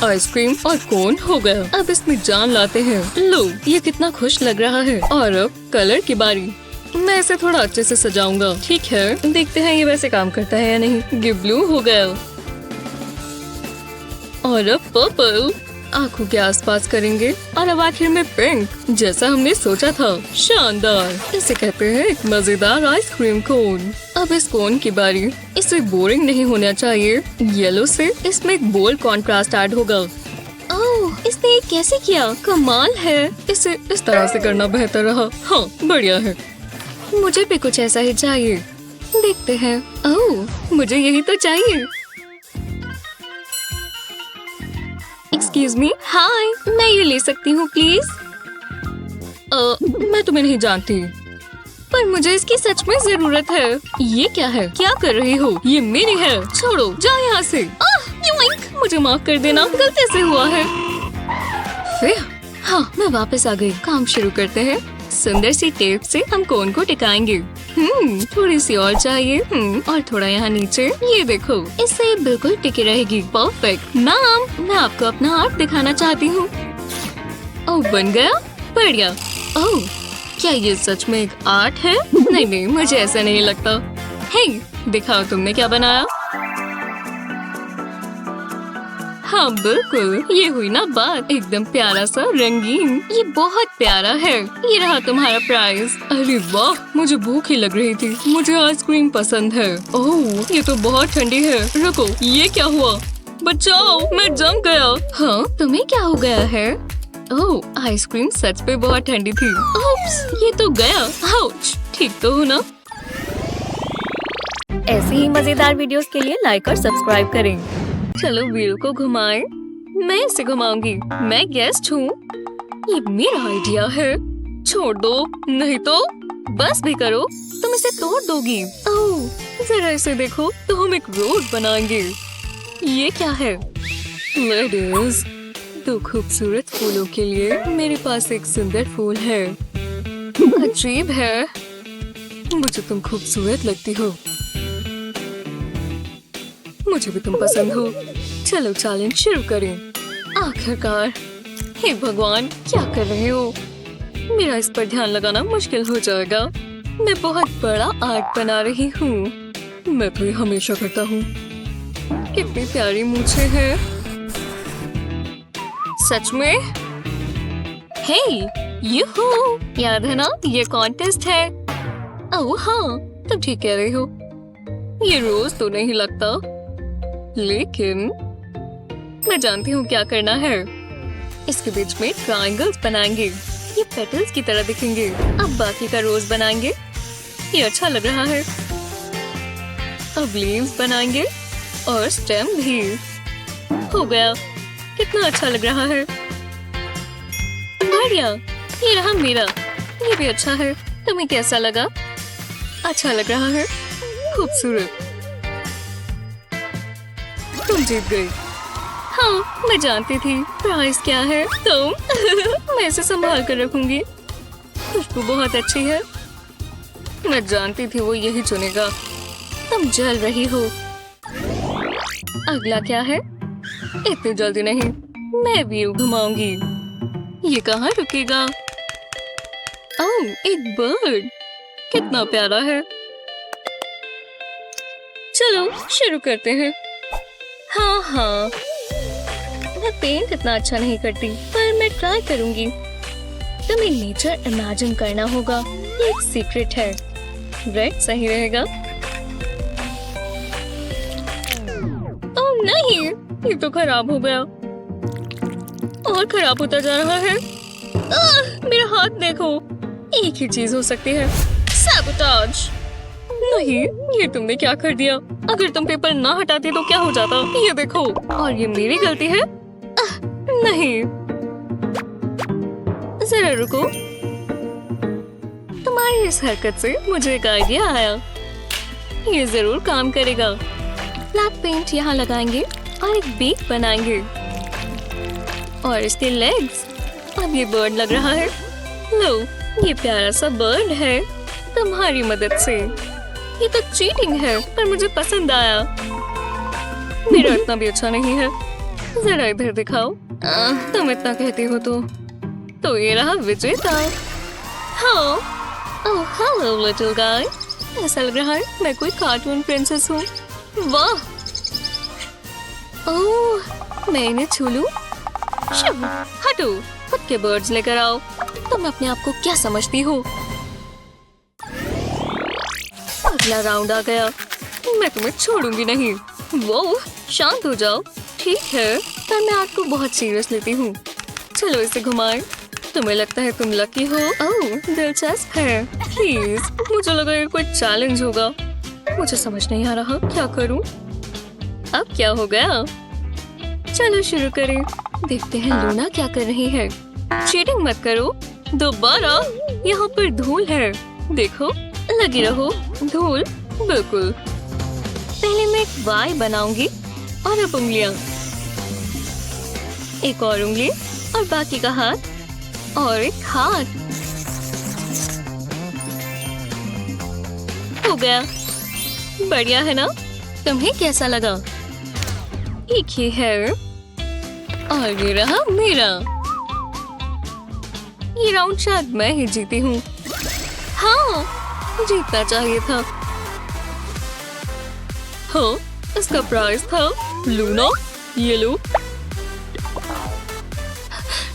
आइसक्रीम और कोन हो गया। अब इसमें जान लाते हैं। लो, ये कितना खुश लग रहा है। और अब कलर की बारी। मैं इसे थोड़ा अच्छे से सजाऊंगा। ठीक है, देखते हैं ये वैसे काम करता है या नहीं। ये ब्लू हो गया। और अब पर्पल। आँखों के आसपास करेंगे। और अब आखिर में पिंक, जैसा हमने सोचा था। शानदार। इसे कहते हैं एक मजेदार आइसक्रीम कोन। अब इस कोन की बारी। इसे बोरिंग नहीं होना चाहिए। येलो से इसमें एक बोल्ड कॉन्ट्रास्ट ऐड होगा। ओह, इसने ये कैसे किया? कमाल है। इसे इस तरह से करना बेहतर रहा। हाँ, बढ़िया है। मुझे भी कुछ ऐसा ही चाहिए। देखते हैं। ओह, मुझे यही तो चाहिए। Excuse me. हाय, मैं ये ले सकती हूँ प्लीज? मैं तुम्हें नहीं जानती, पर मुझे इसकी सच में जरूरत है। ये क्या है? क्या कर रही हो? ये मेरी है। छोड़ो, जाओ यहाँ से। मुझे माफ कर देना, गलती से हुआ है। फिर हाँ, मैं वापस आ गई। काम शुरू करते हैं। सुंदर सी टेप से हम कोन को टिकाएंगे। थोड़ी सी और चाहिए। और थोड़ा यहाँ नीचे। ये देखो, इससे बिल्कुल टिकी रहेगी। परफेक्ट। मैम, मैं आपको अपना आर्ट दिखाना चाहती हूँ। ओह, बन गया? बढ़िया। ओह, क्या ये सच में एक आर्ट है? नहीं, मुझे ऐसा नहीं लगता। हे, दिखाओ तुमने क्या बनाया। हाँ बिल्कुल, ये हुई ना बात। एकदम प्यारा सा रंगीन। ये बहुत प्यारा है। ये रहा तुम्हारा प्राइज। अरे वाह, मुझे भूख ही लग रही थी। मुझे आइसक्रीम पसंद है। ओह, ये तो बहुत ठंडी है। रुको, ये क्या हुआ? बचाओ, मैं जम गया। हाँ, तुम्हें क्या हो गया है? ओह, आइसक्रीम सच में बहुत ठंडी थी। ओप्स, ये तो गया। आउच, ठीक तो हो ना? ऐसी ही मजेदार वीडियोस के लिए लाइक और सब्सक्राइब करें। चलो व्हील को घुमाएं। मैं इसे घुमाऊंगी। मैं गेस्ट हूँ। ये मेरा आइडिया है। छोड़ दो, नहीं तो बस भी करो, तुम इसे तोड़ दोगी। ओह, जरा इसे देखो, तो हम एक रोड बनाएंगे। ये क्या है? लेडीज, दो खूबसूरत फूलों के लिए मेरे पास एक सुंदर फूल है। अजीब है। मुझे तुम खूबसूरत लगती हो। मुझे भी तुम पसंद हो। चलो चैलेंज शुरू करें। आखिरकार। हे भगवान, क्या कर रहे हो? मेरा इस पर ध्यान लगाना मुश्किल हो जाएगा। मैं बहुत बड़ा आर्ट बना रही हूँ। मैं तो ये हमेशा करता हूँ। कितनी प्यारी मूछें हैं। सच में? हे, यूहू! याद है ना, ये कॉन्टेस्ट है। ओह हाँ, तुम ठीक कह रही हो। ये रोज तो नहीं लगता, लेकिन मैं जानती हूँ क्या करना है। इसके बीच में ट्रायंगल्स बनाएंगे। ये पेटल्स की तरह दिखेंगे। अब बाकी का रोज बनाएंगे। ये अच्छा लग रहा है। अब लीव्स बनाएंगे और स्टेम भी। हो गया। कितना अच्छा लग रहा है। बढ़िया। ये रहा मेरा। ये भी अच्छा है। तुम्हें कैसा लगा? अच्छा लग रहा है। खूबसूरत। तुम जीत गई। हाँ, मैं जानती थी। प्राइस क्या है? तुम। मैं इसे संभाल कर रखूंगी। खुशबू बहुत अच्छी है। मैं जानती थी वो यही चुनेगा। तुम जल रही हो। अगला क्या है? इतनी जल्दी नहीं, मैं व्यू घुमाऊंगी। ये कहाँ रुकेगा? ओह, एक बर्ड। कितना प्यारा है। चलो शुरू करते हैं। हाँ, मैं पेंट इतना अच्छा नहीं करती, पर मैं ट्राई करूंगी। तुम्हें नेचर इमेजिन करना होगा। ये एक सीक्रेट है। रेड सही रहेगा। ओह नहीं, ये तो खराब हो गया और खराब होता जा रहा है। मेरा हाथ देखो। एक ही चीज हो सकती है, सैबोटाज। नहीं, ये तुमने क्या कर दिया? अगर तुम पेपर ना हटाते तो क्या हो जाता? ये देखो, और ये मेरी गलती है? नहीं, जरा रुको। तुम्हारी इस हरकत से मुझे एक आइडिया आया। ये जरूर काम करेगा। ब्लैक पेंट यहाँ लगाएंगे और एक बीक बनाएंगे और इसके लेग्स। अब ये बर्ड लग रहा है। लो, ये प्यारा सा बर्ड है तुम्हारी मदद से। ये तो चीटिंग है, पर मुझे पसंद आया। मेरा इतना भी अच्छा नहीं है। जरा इधर दिखाओ। तुम इतना कहती हो तो ये रहा विजेता। हाँ, ओह हेलो लिटिल गाय। ऐसा लग रहा है मैं कोई कार्टून प्रिंसेस हूँ। वाह, ओह मैं इन्हें छू लूं? हटो, खुद के बर्ड्स लेकर आओ। तुम अपने आप को क्या समझती हो? अगला राउंड आ गया। मैं तुम्हें छोड़ूंगी नहीं। वो शांत हो जाओ। ठीक है, पर मैं आपको बहुत सीरियस लेती हूँ। चलो इसे घुमाएं। तुम्हें लगता है तुम लकी हो? ओह, दिलचस्प है। प्लीज, मुझे लगा ये कोई चैलेंज होगा। मुझे समझ नहीं आ रहा क्या करूं। अब क्या हो गया? चलो शुरू करें। देखते हैं लूना क्या कर रही है। चीटिंग मत करो। दोबारा। यहाँ पर धूल है, देखो। लगी रहो। धूल, बिल्कुल। पहले मैं एक वाई बनाऊंगी और अब उंगलियां। एक और उंगली और बाकी का हाथ और एक हाथ। हो गया। बढ़िया है ना? तुम्हें कैसा लगा? एक ही है और ये रहा मेरा। ये राउंड शायद मैं ही जीती हूँ। हाँ, जीतना चाहिए था। हाँ, इसका प्राइस था लूना। ये लो।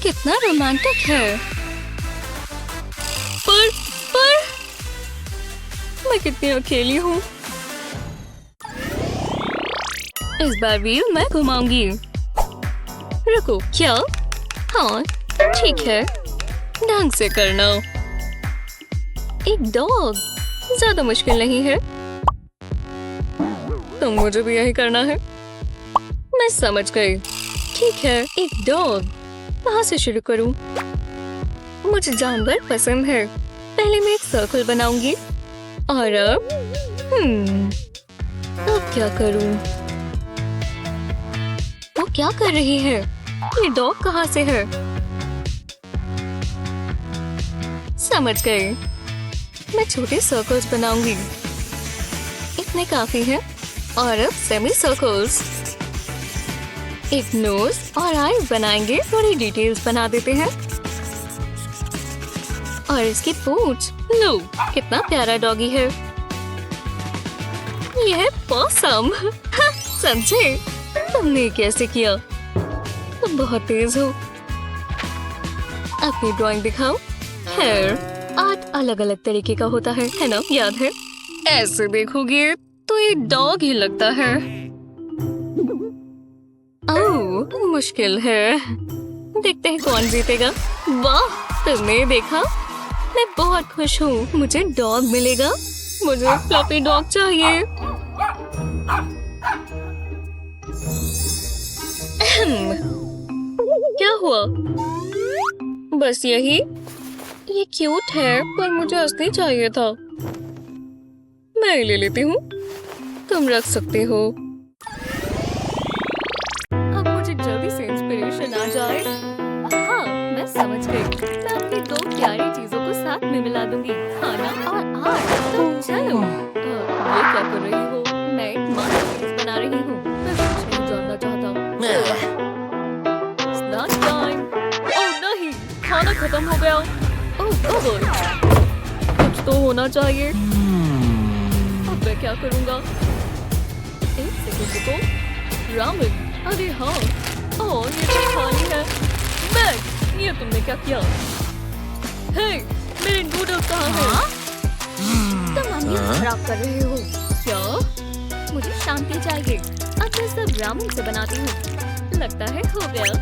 कितना रोमांटिक है। पर मैं कितनी अकेली हूँ। इस बार व्हील मैं घुमाऊंगी। रुको, क्या? हाँ, ठीक है। ढंग से करना। एक डॉग, ज्यादा मुश्किल नहीं है। तो मुझे भी यही करना है। मैं समझ गई। ठीक है, एक डॉग। कहाँ से शुरू करूं? मुझे जानवर पसंद है। पहले मैं एक सर्कल बनाऊंगी और अब क्या करूं? वो क्या कर रही है? ये डॉग कहाँ से है? समझ गई। मैं छोटे सर्कल्स बनाऊंगी। इतने काफी है। और अब सेमी सर्कल्स। एक नोज और आईज बनाएंगे। थोड़ी डिटेल्स बना देते हैं। और इसकी पूंछ। लो, कितना प्यारा डॉगी है। यह है पॉसम। समझे? तुमने कैसे किया? तुम बहुत तेज हो। अपनी ड्राइंग दिखाओ। हेयर आर्ट अलग अलग तरीके का होता है ना? याद है? ऐसे देखोगे तो ये डॉग ही लगता है। ओह, मुश्किल है। देखते हैं कौन जीतेगा। वाह, तुमने देखा? मैं बहुत खुश हूँ। मुझे डॉग मिलेगा। मुझे फ्लफी डॉग चाहिए। क्या हुआ? बस यही? ये क्यूट है, पर मुझे असली चाहिए था। मैं ले लेती हूँ। तुम रख सकते हो। अब मुझे जल्दी से इंस्पिरेशन आ जाए। हाँ, मैं समझ गई। मैं अपनी दो प्यारी चीजों को साथ में मिला दूंगी, खाना और आर्ट। तो चलो। ये क्या कर रही हो? मैं एक मास्टरपीस बना रही हूँ। मैं कुछ नहीं जानना चाहता। Snack time. ओह नहीं, खाना खत्म हो गया। ओह गॉड, कुछ तो होना चाहिए। अब मैं क्या करूँगा? एक सेकंड रुको। रामेन, अरे हाँ। ओह, ये तो खाली है। मैक, ये तुमने क्या किया? हे, मेरे नूडल्स कहाँ हैं? तुम अम्मियाँ खराब कर रहे हो। क्या? मुझे शांति चाहिए। अब मैं सब रामेन से बनाती हूँ। लगता है हो गया।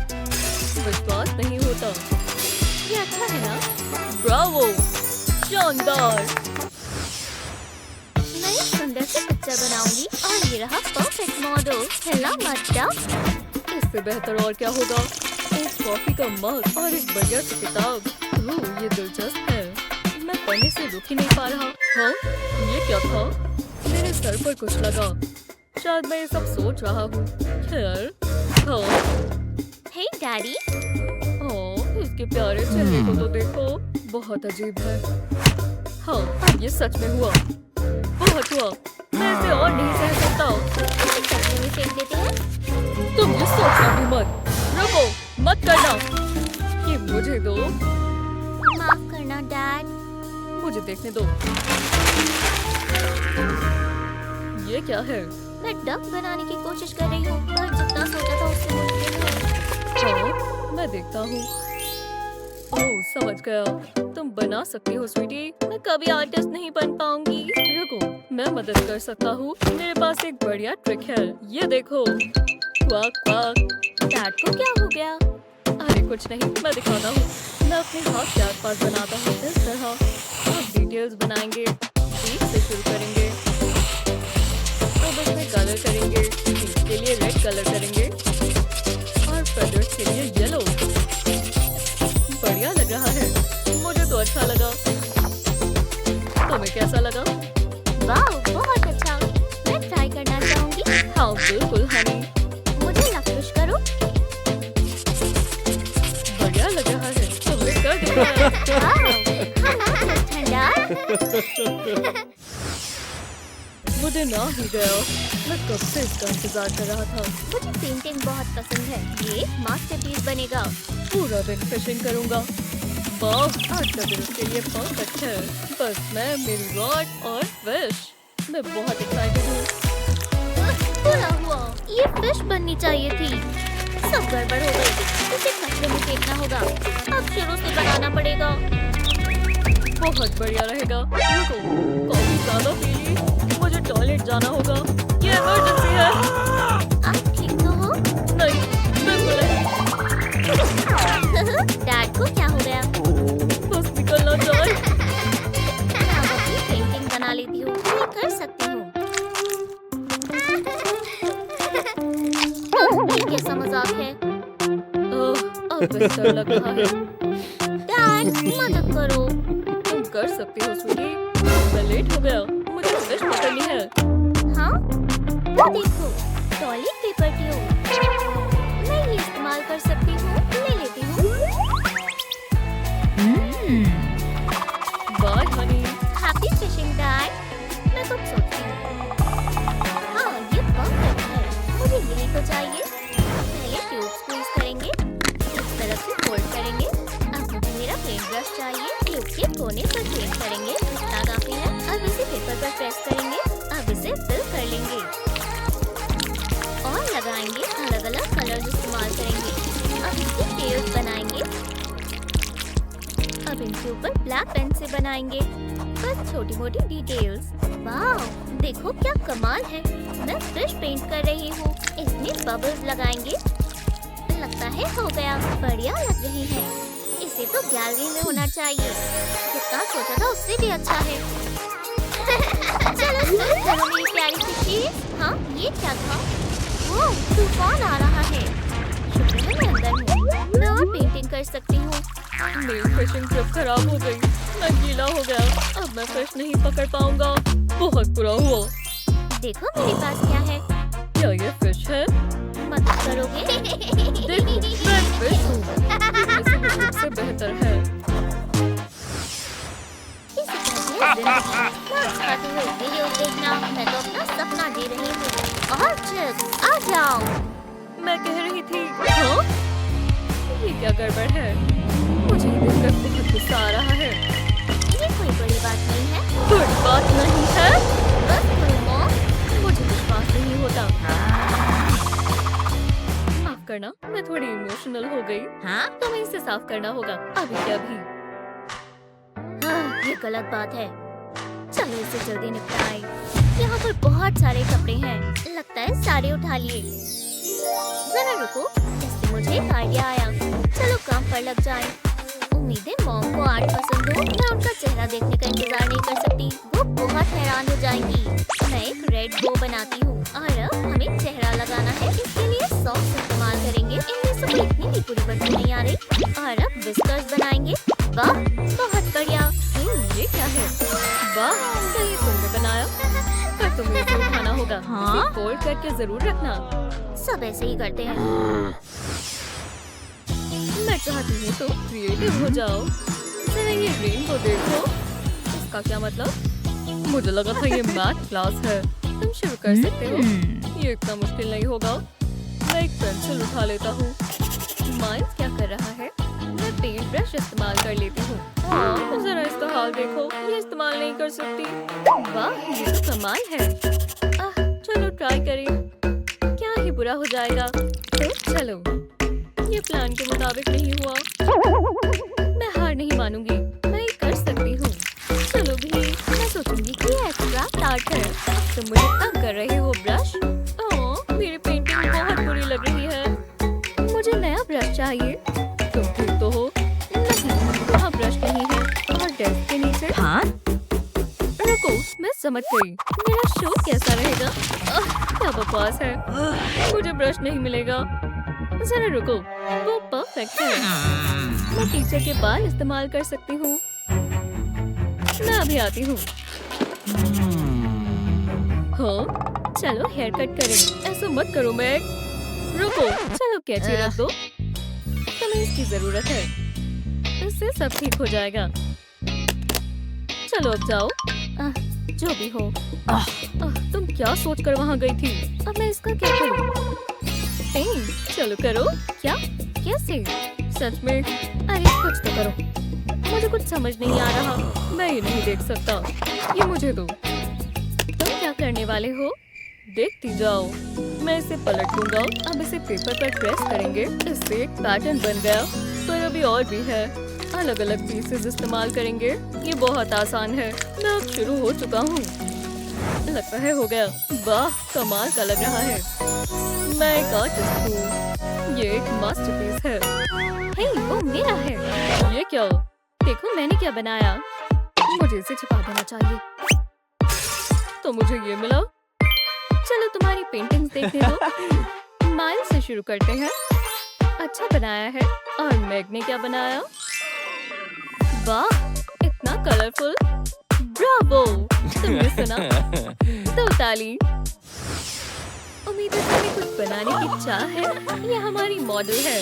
विश्वास नहीं होता। ये अच्छा है ना? ब्रावो, शानदार। मैं एक सुंदर सी पिक्चर बनाऊंगी और ये रहा परफेक्ट मॉडल। हिला मत डक। इससे बेहतर और क्या होगा? एक कॉफी का मग और एक बढ़िया सी किताब। ओह, ये दिलचस्प है। मैं पढ़ने से रुक ही नहीं पा रहा। हाँ, ये क्या था? मेरे सर पर कुछ लगा। शायद मैं ये सब सोच रहा हूँ। खैर, हाँ। हे डैडी। ओह, इसके प्यारे चेहरे को तो देखो, बहुत अजीब है। हाँ, अब ये सच में हुआ। बहुत हुआ। मैं इसे और नहीं सह सकता। इसे कचरे में फेंक देते हैं। तुम ये सोचना भी मत। रुको, मत करना। ये मुझे दो। माफ करना डैड। मुझे देखने दो। ये क्या है? मैं डक बनाने की कोशिश कर रही हूँ, पर जितना सोचा था उससे मुश्किल है। हाँ, मैं देखता हूँ। ओह, समझ गया। तुम बना सकती हो स्वीटी। मैं कभी आर्टिस्ट नहीं बन पाऊंगी। रुको, मैं मदद कर सकता हूँ। मेरे पास एक बढ़िया ट्रिक है। ये देखो। Quack quack. डैड को क्या हो गया? अरे कुछ नहीं, मैं दिखाता हूँ। मैं अपने हाथ के आसपास बनाता हूँ इस तरह। अब डिटेल्स बनाएंगे। बीच से शुरू करेंगे। अब इसमें कलर करेंगे। इसके लिए रेड कलर करेंगे और फेदर्स के लिए येलो। बढ़िया लग रहा है। मुझे तो अच्छा लगा। तुम्हें कैसा लगा? वाह, बहुत अच्छा। मैं ट्राई करना चाहूंगी। हाँ बिल्कुल हनी। मुझे लफ्ट करो। बढ़िया लग रहा है। तुमने कर दिया। ठंडा। मुझे ना ही गया। मैं कब से इसका इंतजार कर रहा था। मुझे पेंटिंग बहुत पसंद है। ये मास्टरपीस बनेगा। पूरा दिन फिशिंग करूंगा। वाह, आज का दिन उसके लिए परफेक्ट है। बस मैं, मेरी रॉड और फिश। मैं बहुत एक्साइटेड हूँ। पूरा हुआ। ये फिश बननी चाहिए थी। सब गड़बड़ हो गई। इसे कचरे में फेंकना होगा। अब शुरू से बनाना पड़ेगा। बहुत बढ़िया रहेगा। रुको, कॉफी ज्यादा पी ली। मुझे टॉयलेट जाना होगा। ये इमरजेंसी है। आप ठीक तो हो? नहीं, बिल्कुल नहीं। डैड को क्या हो गया? बस निकलना चाहिए। मैं अब अपनी पेंटिंग बना लेती हूँ। मैं कर सकती हूँ। ये कैसा मजाक है? अब बेहतर लग रहा है। डैड, मदद करो। तुम कर सकती हो स्वीटी। मैं लेट हो गया। मुझे फिश पकड़नी है। हाँ? वो देखो, टॉयलेट पेपर ट्यूब। मैं ये इस्तेमाल कर सकती हूँ। ले लेती हूँ। Bye honey. Happy fishing dad. मैं कुछ सोचती हूँ। हाँ, ये परफेक्ट है। मुझे यही तो चाहिए। पहले ट्यूब स्क्वीज करेंगे। इस तरफ से फोल्ड करेंगे। अब मुझे मेरा पेंट ब्रश चाहिए। ट्यूब के कोने पर पेंट करेंगे। इतना काफी है। अब इसे पेपर पर प्रेस करेंगे। अब इसे फिल कर लेंगे और लगाएंगे। अलग अलग कलर्स इस्तेमाल करेंगे। अब इसकी टेल्स बनाएंगे। अब इनके ऊपर ब्लैक पेन से बनाएंगे बस छोटी मोटी डिटेल्स। वाह, देखो क्या कमाल है। मैं फिश पेंट कर रही हूँ। इसमें बबल्स लगाएंगे। लगता है हो गया। बढ़िया लग रही है। इसे तो गैलरी में होना चाहिए। जितना सोचा था उससे भी अच्छा है। चलो शुरू करो मेरी प्यारी फिशी। हाँ, ये क्या था? ओह, तूफान आ रहा है। शुक्र है मैं अंदर हूँ। मैं और पेंटिंग कर सकती हूँ। मेरी फिशिंग ट्रिप खराब हो गई। मैं गीला हो गया। अब मैं फिश नहीं पकड़ पाऊंगा। बहुत बुरा हुआ। देखो मेरे पास क्या है। क्या ये फिश है? मदद करोगे? देखो, मैं फिश हूँ। ये किसी भी रूप से बेहतर है। इसे कहते हैं जिंदगी। मांस खाते हुए वीडियोस देखना। मैं तो अपना सपना जी रही हूँ। और चिप्स, आ जाओ। मैं कह रही थी। हाँ? ये क्या गड़बड़ है? मुझे ये देखकर बहुत गुस्सा आ रहा है। ये कोई बड़ी बात नहीं है। बड़ी बात नहीं है। बस थोड़ी मौत। मुझे विश्वास नहीं होता। माफ करना, मैं थोड़ी इमोशनल हो गई। हाँ? तुम्हें इसे साफ करना होगा अभी के अभी। हाँ, ये गलत बात है। चलो इसे जल्दी निपटाएं। यहाँ पर बहुत सारे कपड़े हैं। लगता है सारे उठा लिए। जरा रुको, इससे मुझे एक आइडिया आया। चलो काम पर लग जाएं। उम्मीद है मॉम को आर्ट पसंद हो। मैं उनका चेहरा देखने का इंतजार नहीं कर सकती। वो बहुत हैरान हो जाएंगी। मैं एक रेड बो बनाती हूँ और अब हमें चेहरा लगाना है। इसके लिए सॉक्स इस्तेमाल करेंगे। इनमें से कोई इतनी भी बुरी बदबू नहीं आ रही। और अब विस्कर्स बनाएंगे। वाह, बहुत बढ़िया। ये क्या है? वाह, तो ये तुमने बनाया, पर तुम्हें इसे उठाना होगा। हाँ? इसे फोल्ड करके जरूर रखना। सब ऐसे ही करते हैं। मैं चाहती हूँ तो क्रिएटिव हो जाओ। जरा ये रेनबो देखो। इसका क्या मतलब? मुझे लगा था ये मैथ क्लास है। तुम शुरू कर सकते हो। ये इतना मुश्किल नहीं होगा। मैं एक पेंसिल उठा लेता हूँ। माइल्स क्या कर रहा है? मैं पेंट ब्रश इस्तेमाल कर लेती हूँ। जरा इसका हाल देखो। ये इस्तेमाल नहीं कर सकती। वाह, ये तो कमाल है। चलो ट्राई करें। क्या ही बुरा हो जाएगा। तो चलो, ये प्लान के मुताबिक नहीं हुआ। मैं हार नहीं मानूंगी। मैं ये कर सकती हूँ। चलो भी, मैं सोचूंगी कि ये एक्स्ट्रा आर्ट है। अब तुम मुझे तंग कर रहे हो ब्रश। ओह, मेरी पेंटिंग बहुत बुरी लग रही है। मुझे नया ब्रश चाहिए। तुम ठीक तो हो? नहीं, वहाँ ब्रश नहीं है। और डेस्क के नीचे। हाँ? रुको, मैं समझ गई। मेरा शो कैसा रहेगा? क्या बकवास है। मुझे ब्रश नहीं मिलेगा। जरा रुको, वो परफेक्ट है। मैं टीचर के बाल इस्तेमाल कर सकती हूँ। मैं अभी आती हूँ। हाँ, चलो हेयर कट करें। ऐसा मत करो मैग। रुको, चलो कैंची रख दो। तुम्हें इसकी जरूरत है। इससे सब ठीक हो जाएगा। चलो अब जाओ। जो भी हो। तुम क्या सोचकर वहाँ गई थी? अब मैं इसका क्या करूँ? चलो करो। क्या? कैसे? सच में? अरे कुछ तो करो। मुझे कुछ समझ नहीं आ रहा। मैं ये नहीं देख सकता। ये मुझे दो। तुम क्या करने वाले हो? देखती जाओ। मैं इसे पलट दूंगा। अब इसे पेपर पर प्रेस करेंगे। इससे एक पैटर्न बन गया। पर अभी और भी है। अलग अलग पीसेस इस्तेमाल करेंगे। ये बहुत आसान है। मैं अब शुरू हो चुका हूँ। लगता है हो गया। वाह, कमाल का लग रहा है। मैं एक आर्टिस्ट हूँ। ये एक मास्टरपीस है। हे, वो मेरा है। ये क्या? देखो मैंने क्या बनाया। मुझे इसे छिपा देना चाहिए। तो मुझे ये मिला। चलो तुम्हारी पेंटिंग्स देखने दो। माइल से शुरू करते हैं। अच्छा बनाया है। और मैग ने क्या बनाया? वाह, इतना कलरफुल। ब्रावो, तुमने सुना? दो ताली। उम्मीद है तुम्हें कुछ बनाने की चाह है। ये हमारी मॉडल है।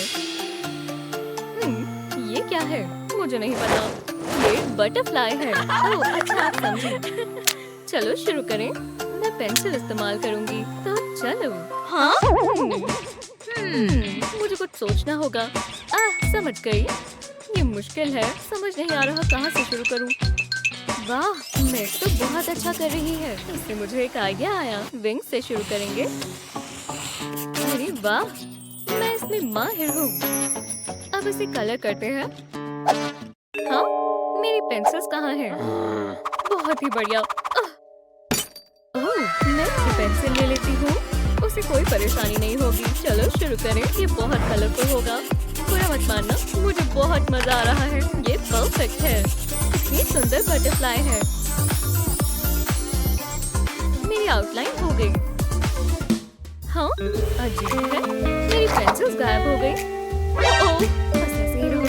ये क्या है? मुझे नहीं पता। ये बटरफ्लाई है। ओह, अच्छा आप समझी। चलो शुरू करें। मैं पेंसिल इस्तेमाल करूंगी। तो चलो। हाँ? मुझे कुछ सोचना होगा। समझ गई। ये मुश्किल है। समझ नहीं आ रहा कहाँ से शुरू करूं। वाह, मैं तो बहुत अच्छा कर रही है। इससे मुझे एक आइडिया आया। विंग से शुरू करेंगे। अरे वाह, मैं इसमें माहिर हूँ। अब इसे कलर करते हैं। हाँ, मेरी पेंसिल्स कहाँ हैं? बहुत ही बढ़िया। ओह, मैं इसकी पेंसिल ले लेती हूँ। उसे कोई परेशानी नहीं होगी। चलो शुरू करें। ये बहुत कलरफुल होगा। बुरा मत मानना, मुझे बहुत मजा आ रहा है। ये परफेक्ट है। कितनी सुंदर बटरफ्लाई है। मेरी आउटलाइन हो गई। हाँ, अजीब है। मेरी पेंसिल्स गायब हो गई। ओह, बस ऐसे ही रहो।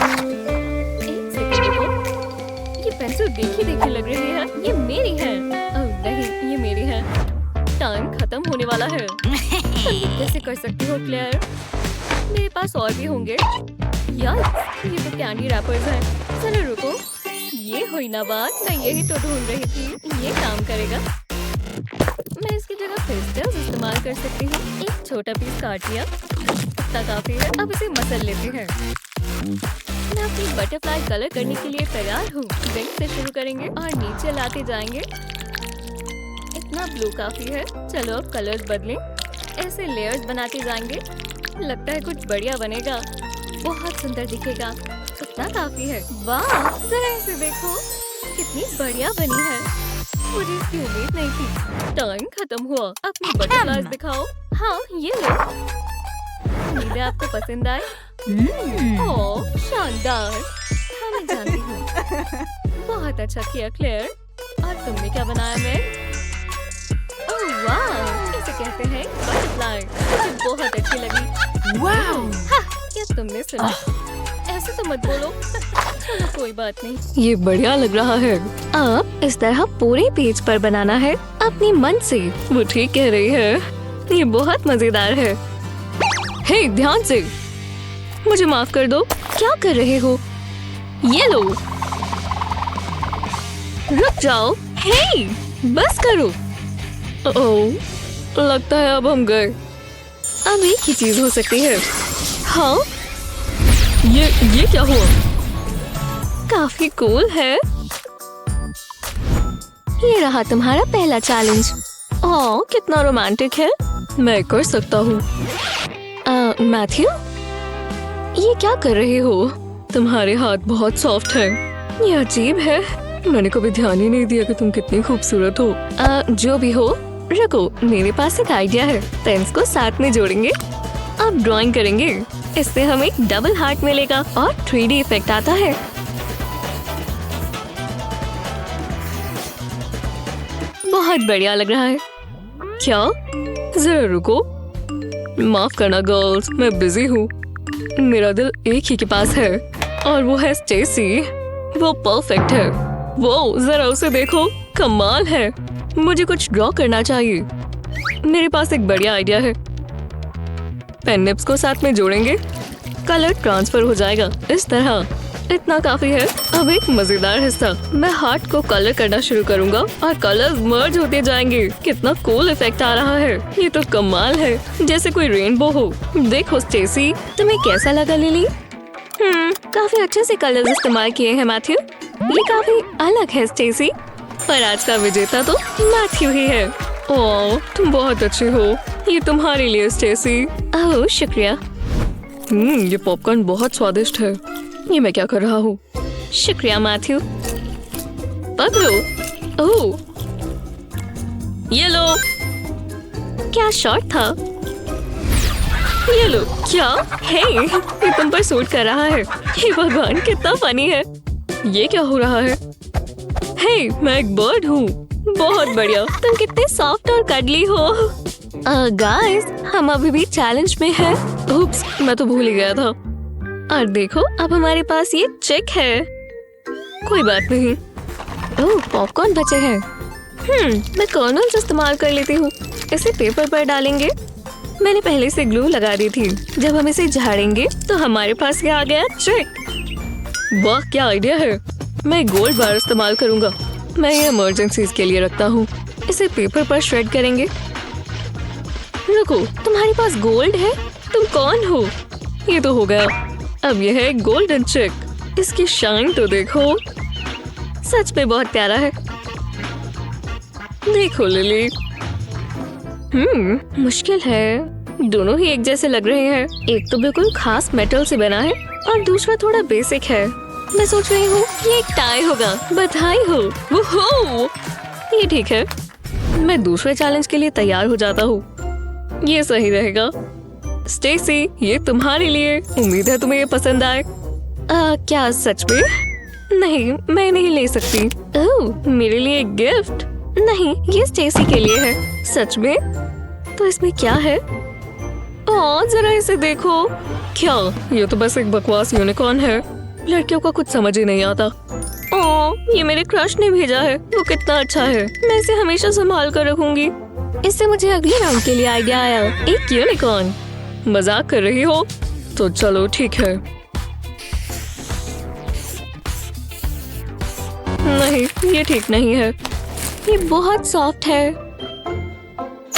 एक सेकंड रुको। ये पेंसिल देखी देखी लग रही है। ये मेरी है। ओह नहीं, ये मेरी है। टाइम खत्म होने वाला है। तुम ये कैसे कर सकती हो क्लेयर? मेरे पास और भी होंगे। यार, ये तो कैंडी रैपर्स हैं। चलो रुको। ये हुई ना बात। मैं यही तो ढूंढ रही थी। ये काम करेगा। मैं इसकी जगह पेस्टल्स इस्तेमाल कर सकती हूँ। एक छोटा पीस काट लिया। इतना काफी है। अब इसे मसल लेते हैं। मैं अपनी बटरफ्लाई कलर करने के लिए तैयार हूँ। विंग से शुरू करेंगे और नीचे लाते जाएंगे। इतना ब्लू काफी है। चलो अब कलर्स बदलें। ऐसे लेयर्स बनाते जाएंगे। लगता है कुछ बढ़िया बनेगा। बहुत सुंदर दिखेगा। इतना काफी है। वाह, जरा इसे देखो। कितनी बढ़िया बनी है। मुझे इसकी उम्मीद नहीं थी। टाइम खत्म हुआ। अपनी बटरफ्लाइज दिखाओ। हाँ, ये लो। उम्मीद है आपको पसंद आए। ओह, शानदार। हमें जानती हूँ। बहुत अच्छा किया क्लेयर। और तुमने क्या बनाया मैं? ओह वाह, इसे कहते हैं बटरफ्लाई। मुझे बहुत अच्छी लगी। वाओ! क्या तुमने सुना? ऐसे तो मत बोलो। चलो कोई बात नहीं। ये बढ़िया लग रहा है। अब इस तरह पूरे पेज पर बनाना है अपने मन से। वो ठीक कह रही है। ये बहुत मजेदार है। हे, ध्यान से। मुझे माफ कर दो। क्या कर रहे हो? ये लो। रुक जाओ। हे, बस करो। ओह, लगता है अब हम गए। अब एक ही चीज हो सकती है। हाँ, ये क्या हुआ? काफी कूल है। ये रहा तुम्हारा पहला चैलेंज। ओह, कितना रोमांटिक है। मैं कर सकता हूँ। मैथ्यू, ये क्या कर रहे हो? तुम्हारे हाथ बहुत सॉफ्ट है। ये अजीब है। मैंने कभी ध्यान ही नहीं दिया कि तुम कितनी खूबसूरत हो। जो भी हो, रुको, मेरे पास एक आइडिया है। पेन्स को साथ में जोड़ेंगे। अब ड्राइंग करेंगे। इससे हमें डबल हार्ट मिलेगा और 3D इफेक्ट आता है। बहुत बढ़िया लग रहा है। क्या? जरा रुको। माफ करना गर्ल्स, मैं बिजी हूँ। मेरा दिल एक ही के पास है और वो है स्टेसी। वो परफेक्ट है। वो जरा उसे देखो, कमाल है। मुझे कुछ ड्रॉ करना चाहिए। मेरे पास एक बढ़िया आइडिया है। पेन निप्स को साथ में जोड़ेंगे। कलर ट्रांसफर हो जाएगा इस तरह। इतना काफी है। अब एक मजेदार हिस्सा। मैं हार्ट को कलर करना शुरू करूंगा और कलर्स मर्ज होते जाएंगे। कितना कूल इफेक्ट आ रहा है। ये तो कमाल है, जैसे कोई रेनबो हो। देखो स्टेसी, तुम्हें कैसा लगा लिली? काफी अच्छे से कलर्स इस्तेमाल किए हैं मैथ्यू। ये काफी अलग है स्टेसी, पर आज का विजेता तो मैथ्यू ही है। ओह, तुम बहुत अच्छी हो। ये तुम्हारे लिए स्टेसी। ओह शुक्रिया। ये पॉपकॉर्न बहुत स्वादिष्ट है। ये मैं क्या कर रहा हूँ? शुक्रिया मैथ्यू। पकड़ो। ओह, ये लो। क्या शॉट था? ये लो। क्या? हे, ये तुम पर सूट कर रहा है। हे भगवान, कितना फनी है। ये क्या हो रहा है? हे, मैं एक बर्ड हूँ। बहुत बढ़िया। तुम कितने सॉफ्ट और कडली हो। गाइस, हम अभी भी चैलेंज में हैं। उप्स, मैं तो भूल ही गया था। और देखो, अब हमारे पास ये चिक है। कोई बात नहीं। ओह, पॉपकॉर्न बचे हैं। मैं कर्नल्स इस्तेमाल कर लेती हूँ। इसे पेपर पर डालेंगे। मैंने पहले से ग्लू लगा दी थी। जब हम इसे झाड़ेंगे तो हमारे पास ये आ गया चिक। वाह, क्या आइडिया है। मैं गोल्ड बार इस्तेमाल करूंगा। मैं ये इमरजेंसीज के लिए रखता हूँ। इसे पेपर पर श्रेड करेंगे। रुको, तुम्हारे पास गोल्ड है? तुम कौन हो? ये तो हो गया। अब यह है गोल्डन चिक। इसकी शाइन तो देखो, सच में बहुत प्यारा है। देखो लिली। मुश्किल है। दोनों ही एक जैसे लग रहे हैं। एक तो बिल्कुल खास मेटल से बना है और दूसरा थोड़ा बेसिक है। मैं सोच रही हूँ ये एक टाई होगा। बधाई हो। वोहो! ये ठीक है। मैं दूसरे चैलेंज के लिए तैयार हो जाता हूँ। ये सही रहेगा। स्टेसी, ये तुम्हारे लिए। उम्मीद है तुम्हें ये पसंद आए। क्या सच में? नहीं, मैं नहीं ले सकती। ओह, मेरे लिए एक गिफ्ट? नहीं, ये स्टेसी के लिए है। सच में? तो इसमें क्या है? ओह, जरा इसे देखो। क्या? ये तो बस एक बकवास यूनिकॉर्न है। लड़कियों का कुछ समझ ही नहीं आता। ओह, ये मेरे क्रश ने भेजा है। वो कितना अच्छा है। मैं इसे हमेशा संभाल कर रखूंगी। इससे मुझे अगले राउंड के लिए आइडिया आया। एक यूनिकॉर्न। मजाक कर रही हो? तो चलो ठीक है। नहीं, ये ठीक नहीं है। ये बहुत सॉफ्ट है।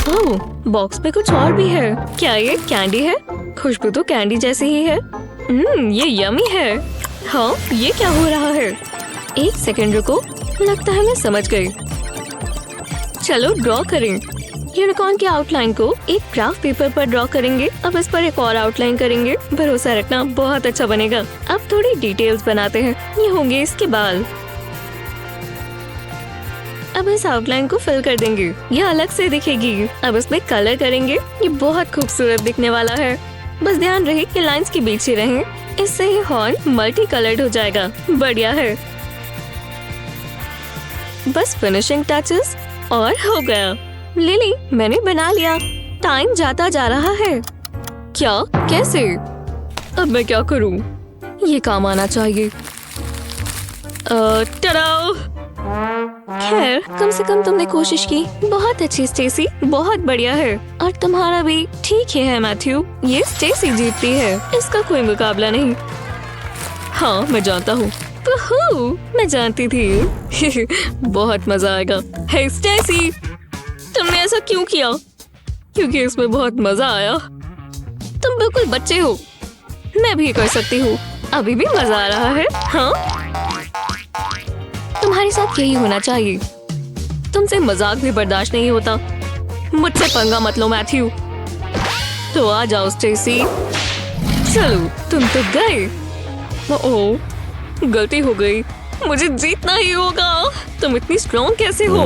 ओह, बॉक्स पे कुछ और भी है। क्या ये कैंडी है? खुशबू तो कैंडी जैसी ही है। ये यमी है। हाँ, ये क्या हो रहा है? एक सेकंड रुको, लगता है मैं समझ गई। चलो ड्रॉ करें। यूनिकॉर्न की आउटलाइन को एक ग्राफ पेपर पर ड्रॉ करेंगे। अब इस पर एक और आउटलाइन करेंगे। भरोसा रखना, बहुत अच्छा बनेगा। अब थोड़ी डिटेल्स बनाते हैं। ये होंगे इसके बाल। अब इस आउटलाइन को फिल कर देंगे। यह अलग से दिखेगी। अब इसमें कलर करेंगे। ये बहुत खूबसूरत दिखने वाला है। बस ध्यान रहे कि लाइंस के बीच ही रहें। इससे ही हॉर्न मल्टी कलर्ड हो जाएगा। बढ़िया है। बस फिनिशिंग टचेस और हो गया। लिली, मैंने बना लिया। टाइम जाता जा रहा है। क्या? कैसे? अब मैं क्या करूं? ये काम आना चाहिए। टड़ा! खैर, कम से कम तुमने कोशिश की। बहुत अच्छी स्टेसी, बहुत बढ़िया है। और तुम्हारा भी ठीक ही है मैथ्यू। ये स्टेसी जीतती है, इसका कोई मुकाबला नहीं। हाँ, मैं जानता हूँ। मैं जानती थी। बहुत मजा आएगा। हे स्टेसी, तुमने ऐसा क्यों किया? क्योंकि इसमें बहुत मजा आया। तुम बिल्कुल बच्चे हो। मैं भी कर सकती हूँ। अभी भी मजा आ रहा है। हाँ, तुम्हारे साथ यही होना चाहिए। तुमसे मजाक भी बर्दाश्त नहीं होता। मुझसे पंगा मत लो मैथ्यू। तो आ जाओ स्टेसी। चलो, तुम तो गए। ओह, गलती हो गई। मुझे जीतना ही होगा। तुम इतनी स्ट्रॉन्ग कैसे हो?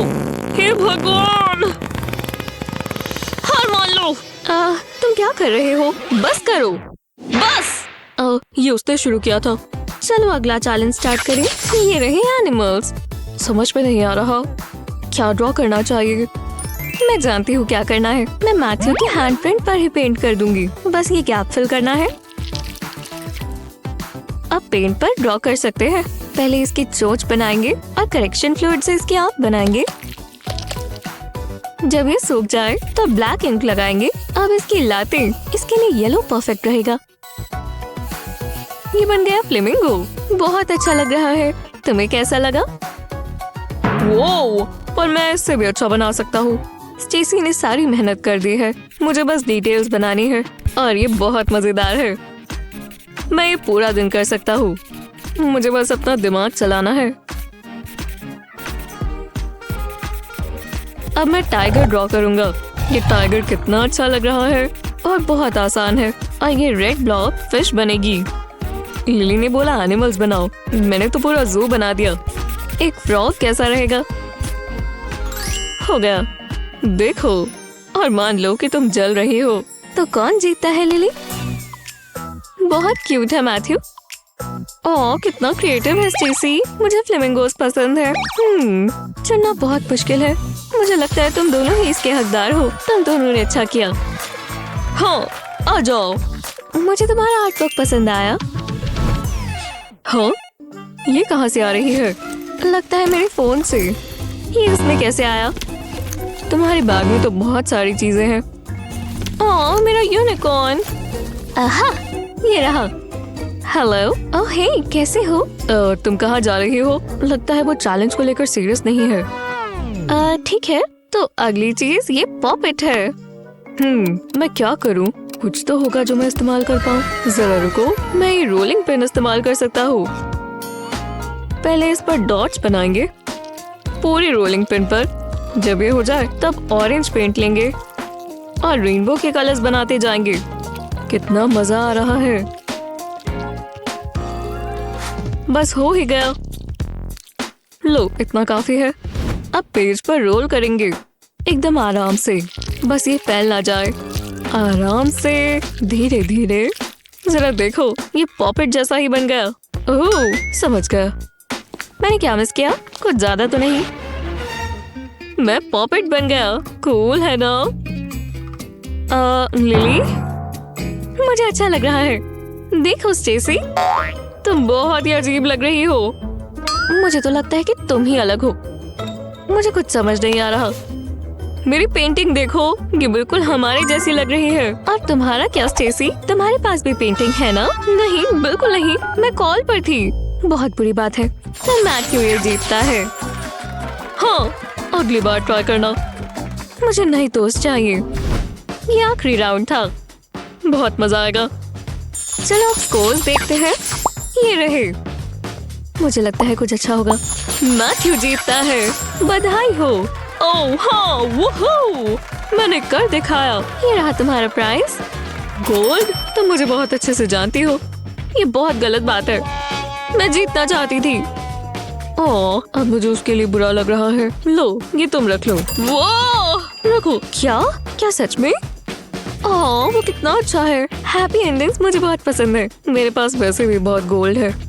हे भगवान! हार मान लो। तुम क्या कर रहे हो? बस करो, बस। ये उसने शुरू किया था। चलो अगला चैलेंज स्टार्ट करें। ये रहे एनिमल्स। समझ में नहीं आ रहा क्या ड्रॉ करना चाहिए। मैं जानती हूँ क्या करना है। मैं मैथ्यू के हैंड प्रिंट पर ही पेंट कर दूंगी। बस ये गैप फिल करना है। अब पेंट पर ड्रॉ कर सकते हैं। पहले इसकी चोंच बनाएंगे और करेक्शन फ्लूइड से इसके आंख बनाएंगे। जब ये सूख जाए तो ब्लैक इंक लगाएंगे। अब इसकी लातें, इसके लिए येलो परफेक्ट रहेगा। ये बन गया फ्लेमिंगो। बहुत अच्छा लग रहा है। तुम्हें कैसा लगा? वो, पर मैं इससे भी अच्छा बना सकता हूँ। स्टेसी ने सारी मेहनत कर दी है। मुझे बस डिटेल्स बनानी है और ये बहुत मजेदार है। मैं ये पूरा दिन कर सकता हूँ। मुझे बस अपना दिमाग चलाना है। अब मैं टाइगर ड्रॉ करूंगा। ये टाइगर कितना अच्छा लग रहा है और बहुत आसान है। और ये रेड ब्लॉक फिश बनेगी। लिली ने बोला एनिमल्स बनाओ। मैंने तो पूरा जू बना दिया। एक फ्रॉग कैसा रहेगा? हो गया। देखो और मान लो कि तुम जल रही हो। तो कौन जीतता है लिली? बहुत क्यूट है मैथ्यू। ओह, कितना क्रिएटिव है स्टेसी। मुझे फ्लेमिंगोस पसंद है। चुनना बहुत मुश्किल है। मुझे लगता है तुम दोनों ही इसके हकदार हो। तुम दोनों ने अच्छा किया। हाँ, आ जाओ। मुझे तुम्हारा आर्टवर्क पसंद आया। हाँ, ये कहाँ से आ रही है? लगता है मेरे फोन से। ये इसमें कैसे आया? तुम्हारे बैग में तो बहुत सारी चीजें हैं। ओह, मेरा यूनिकॉर्न। आहा, ये रहा। हेलो। ओह हे, कैसे हो? तुम कहाँ जा रही हो? लगता है वो चैलेंज को लेकर सीरियस नहीं है। ठीक है, तो अगली चीज ये पॉपेट है। मैं क्या करूँ? कुछ तो होगा जो मैं इस्तेमाल कर पाऊँ। जरा रुको, मैं ये रोलिंग पेन इस्तेमाल कर सकता हूँ। पहले इस पर डॉट्स बनाएंगे पूरी रोलिंग पिन पर। जब ये हो जाए तब ऑरेंज पेंट लेंगे और रेनबो के कलर्स बनाते जाएंगे। कितना मजा आ रहा है। बस हो ही गया। लो, इतना काफी है। अब पेज पर रोल करेंगे एकदम आराम से। बस ये फैल ना जाए। आराम से, धीरे धीरे। जरा देखो, ये पॉपेट जैसा ही बन गया। ओह, समझ गया। मैंने क्या मिस किया? कुछ ज्यादा तो नहीं। मैं पॉपेट बन गया। कूल है ना? लिली, मुझे अच्छा लग रहा है। देखो स्टेसी, तुम बहुत ही अजीब लग रही हो। मुझे तो लगता है कि तुम ही अलग हो। मुझे कुछ समझ नहीं आ रहा। मेरी पेंटिंग देखो, ये बिल्कुल हमारे जैसी लग रही है। और तुम्हारा क्या स्टेसी? तुम्हारे पास भी पेंटिंग है ना? नहीं, बिल्कुल नहीं। मैं कॉल पर थी। बहुत बुरी बात है। तो मैथ्यू ये जीतता है। हाँ, अगली बार ट्राई करना। मुझे नई दोस्त चाहिए। ये आखिरी राउंड था। बहुत मजा आएगा। चलो अब स्कोर्स देखते हैं। ये रहे। मुझे लगता है कुछ अच्छा होगा। मैथ्यू जीतता है। बधाई हो। ओह हाँ, वूहू! मैंने कर दिखाया। ये रहा तुम्हारा प्राइज। गोल्ड? तुम मुझे बहुत अच्छे से जानती हो। ये बहुत गलत बात है। मैं जीतना चाहती थी। ओह, अब मुझे उसके लिए बुरा लग रहा है। लो, ये तुम रख लो। वो रखो। क्या? क्या सच में? ओह, वो कितना अच्छा है। हैप्पी एंडिंग्स मुझे बहुत पसंद है। मेरे पास वैसे भी बहुत गोल्ड है।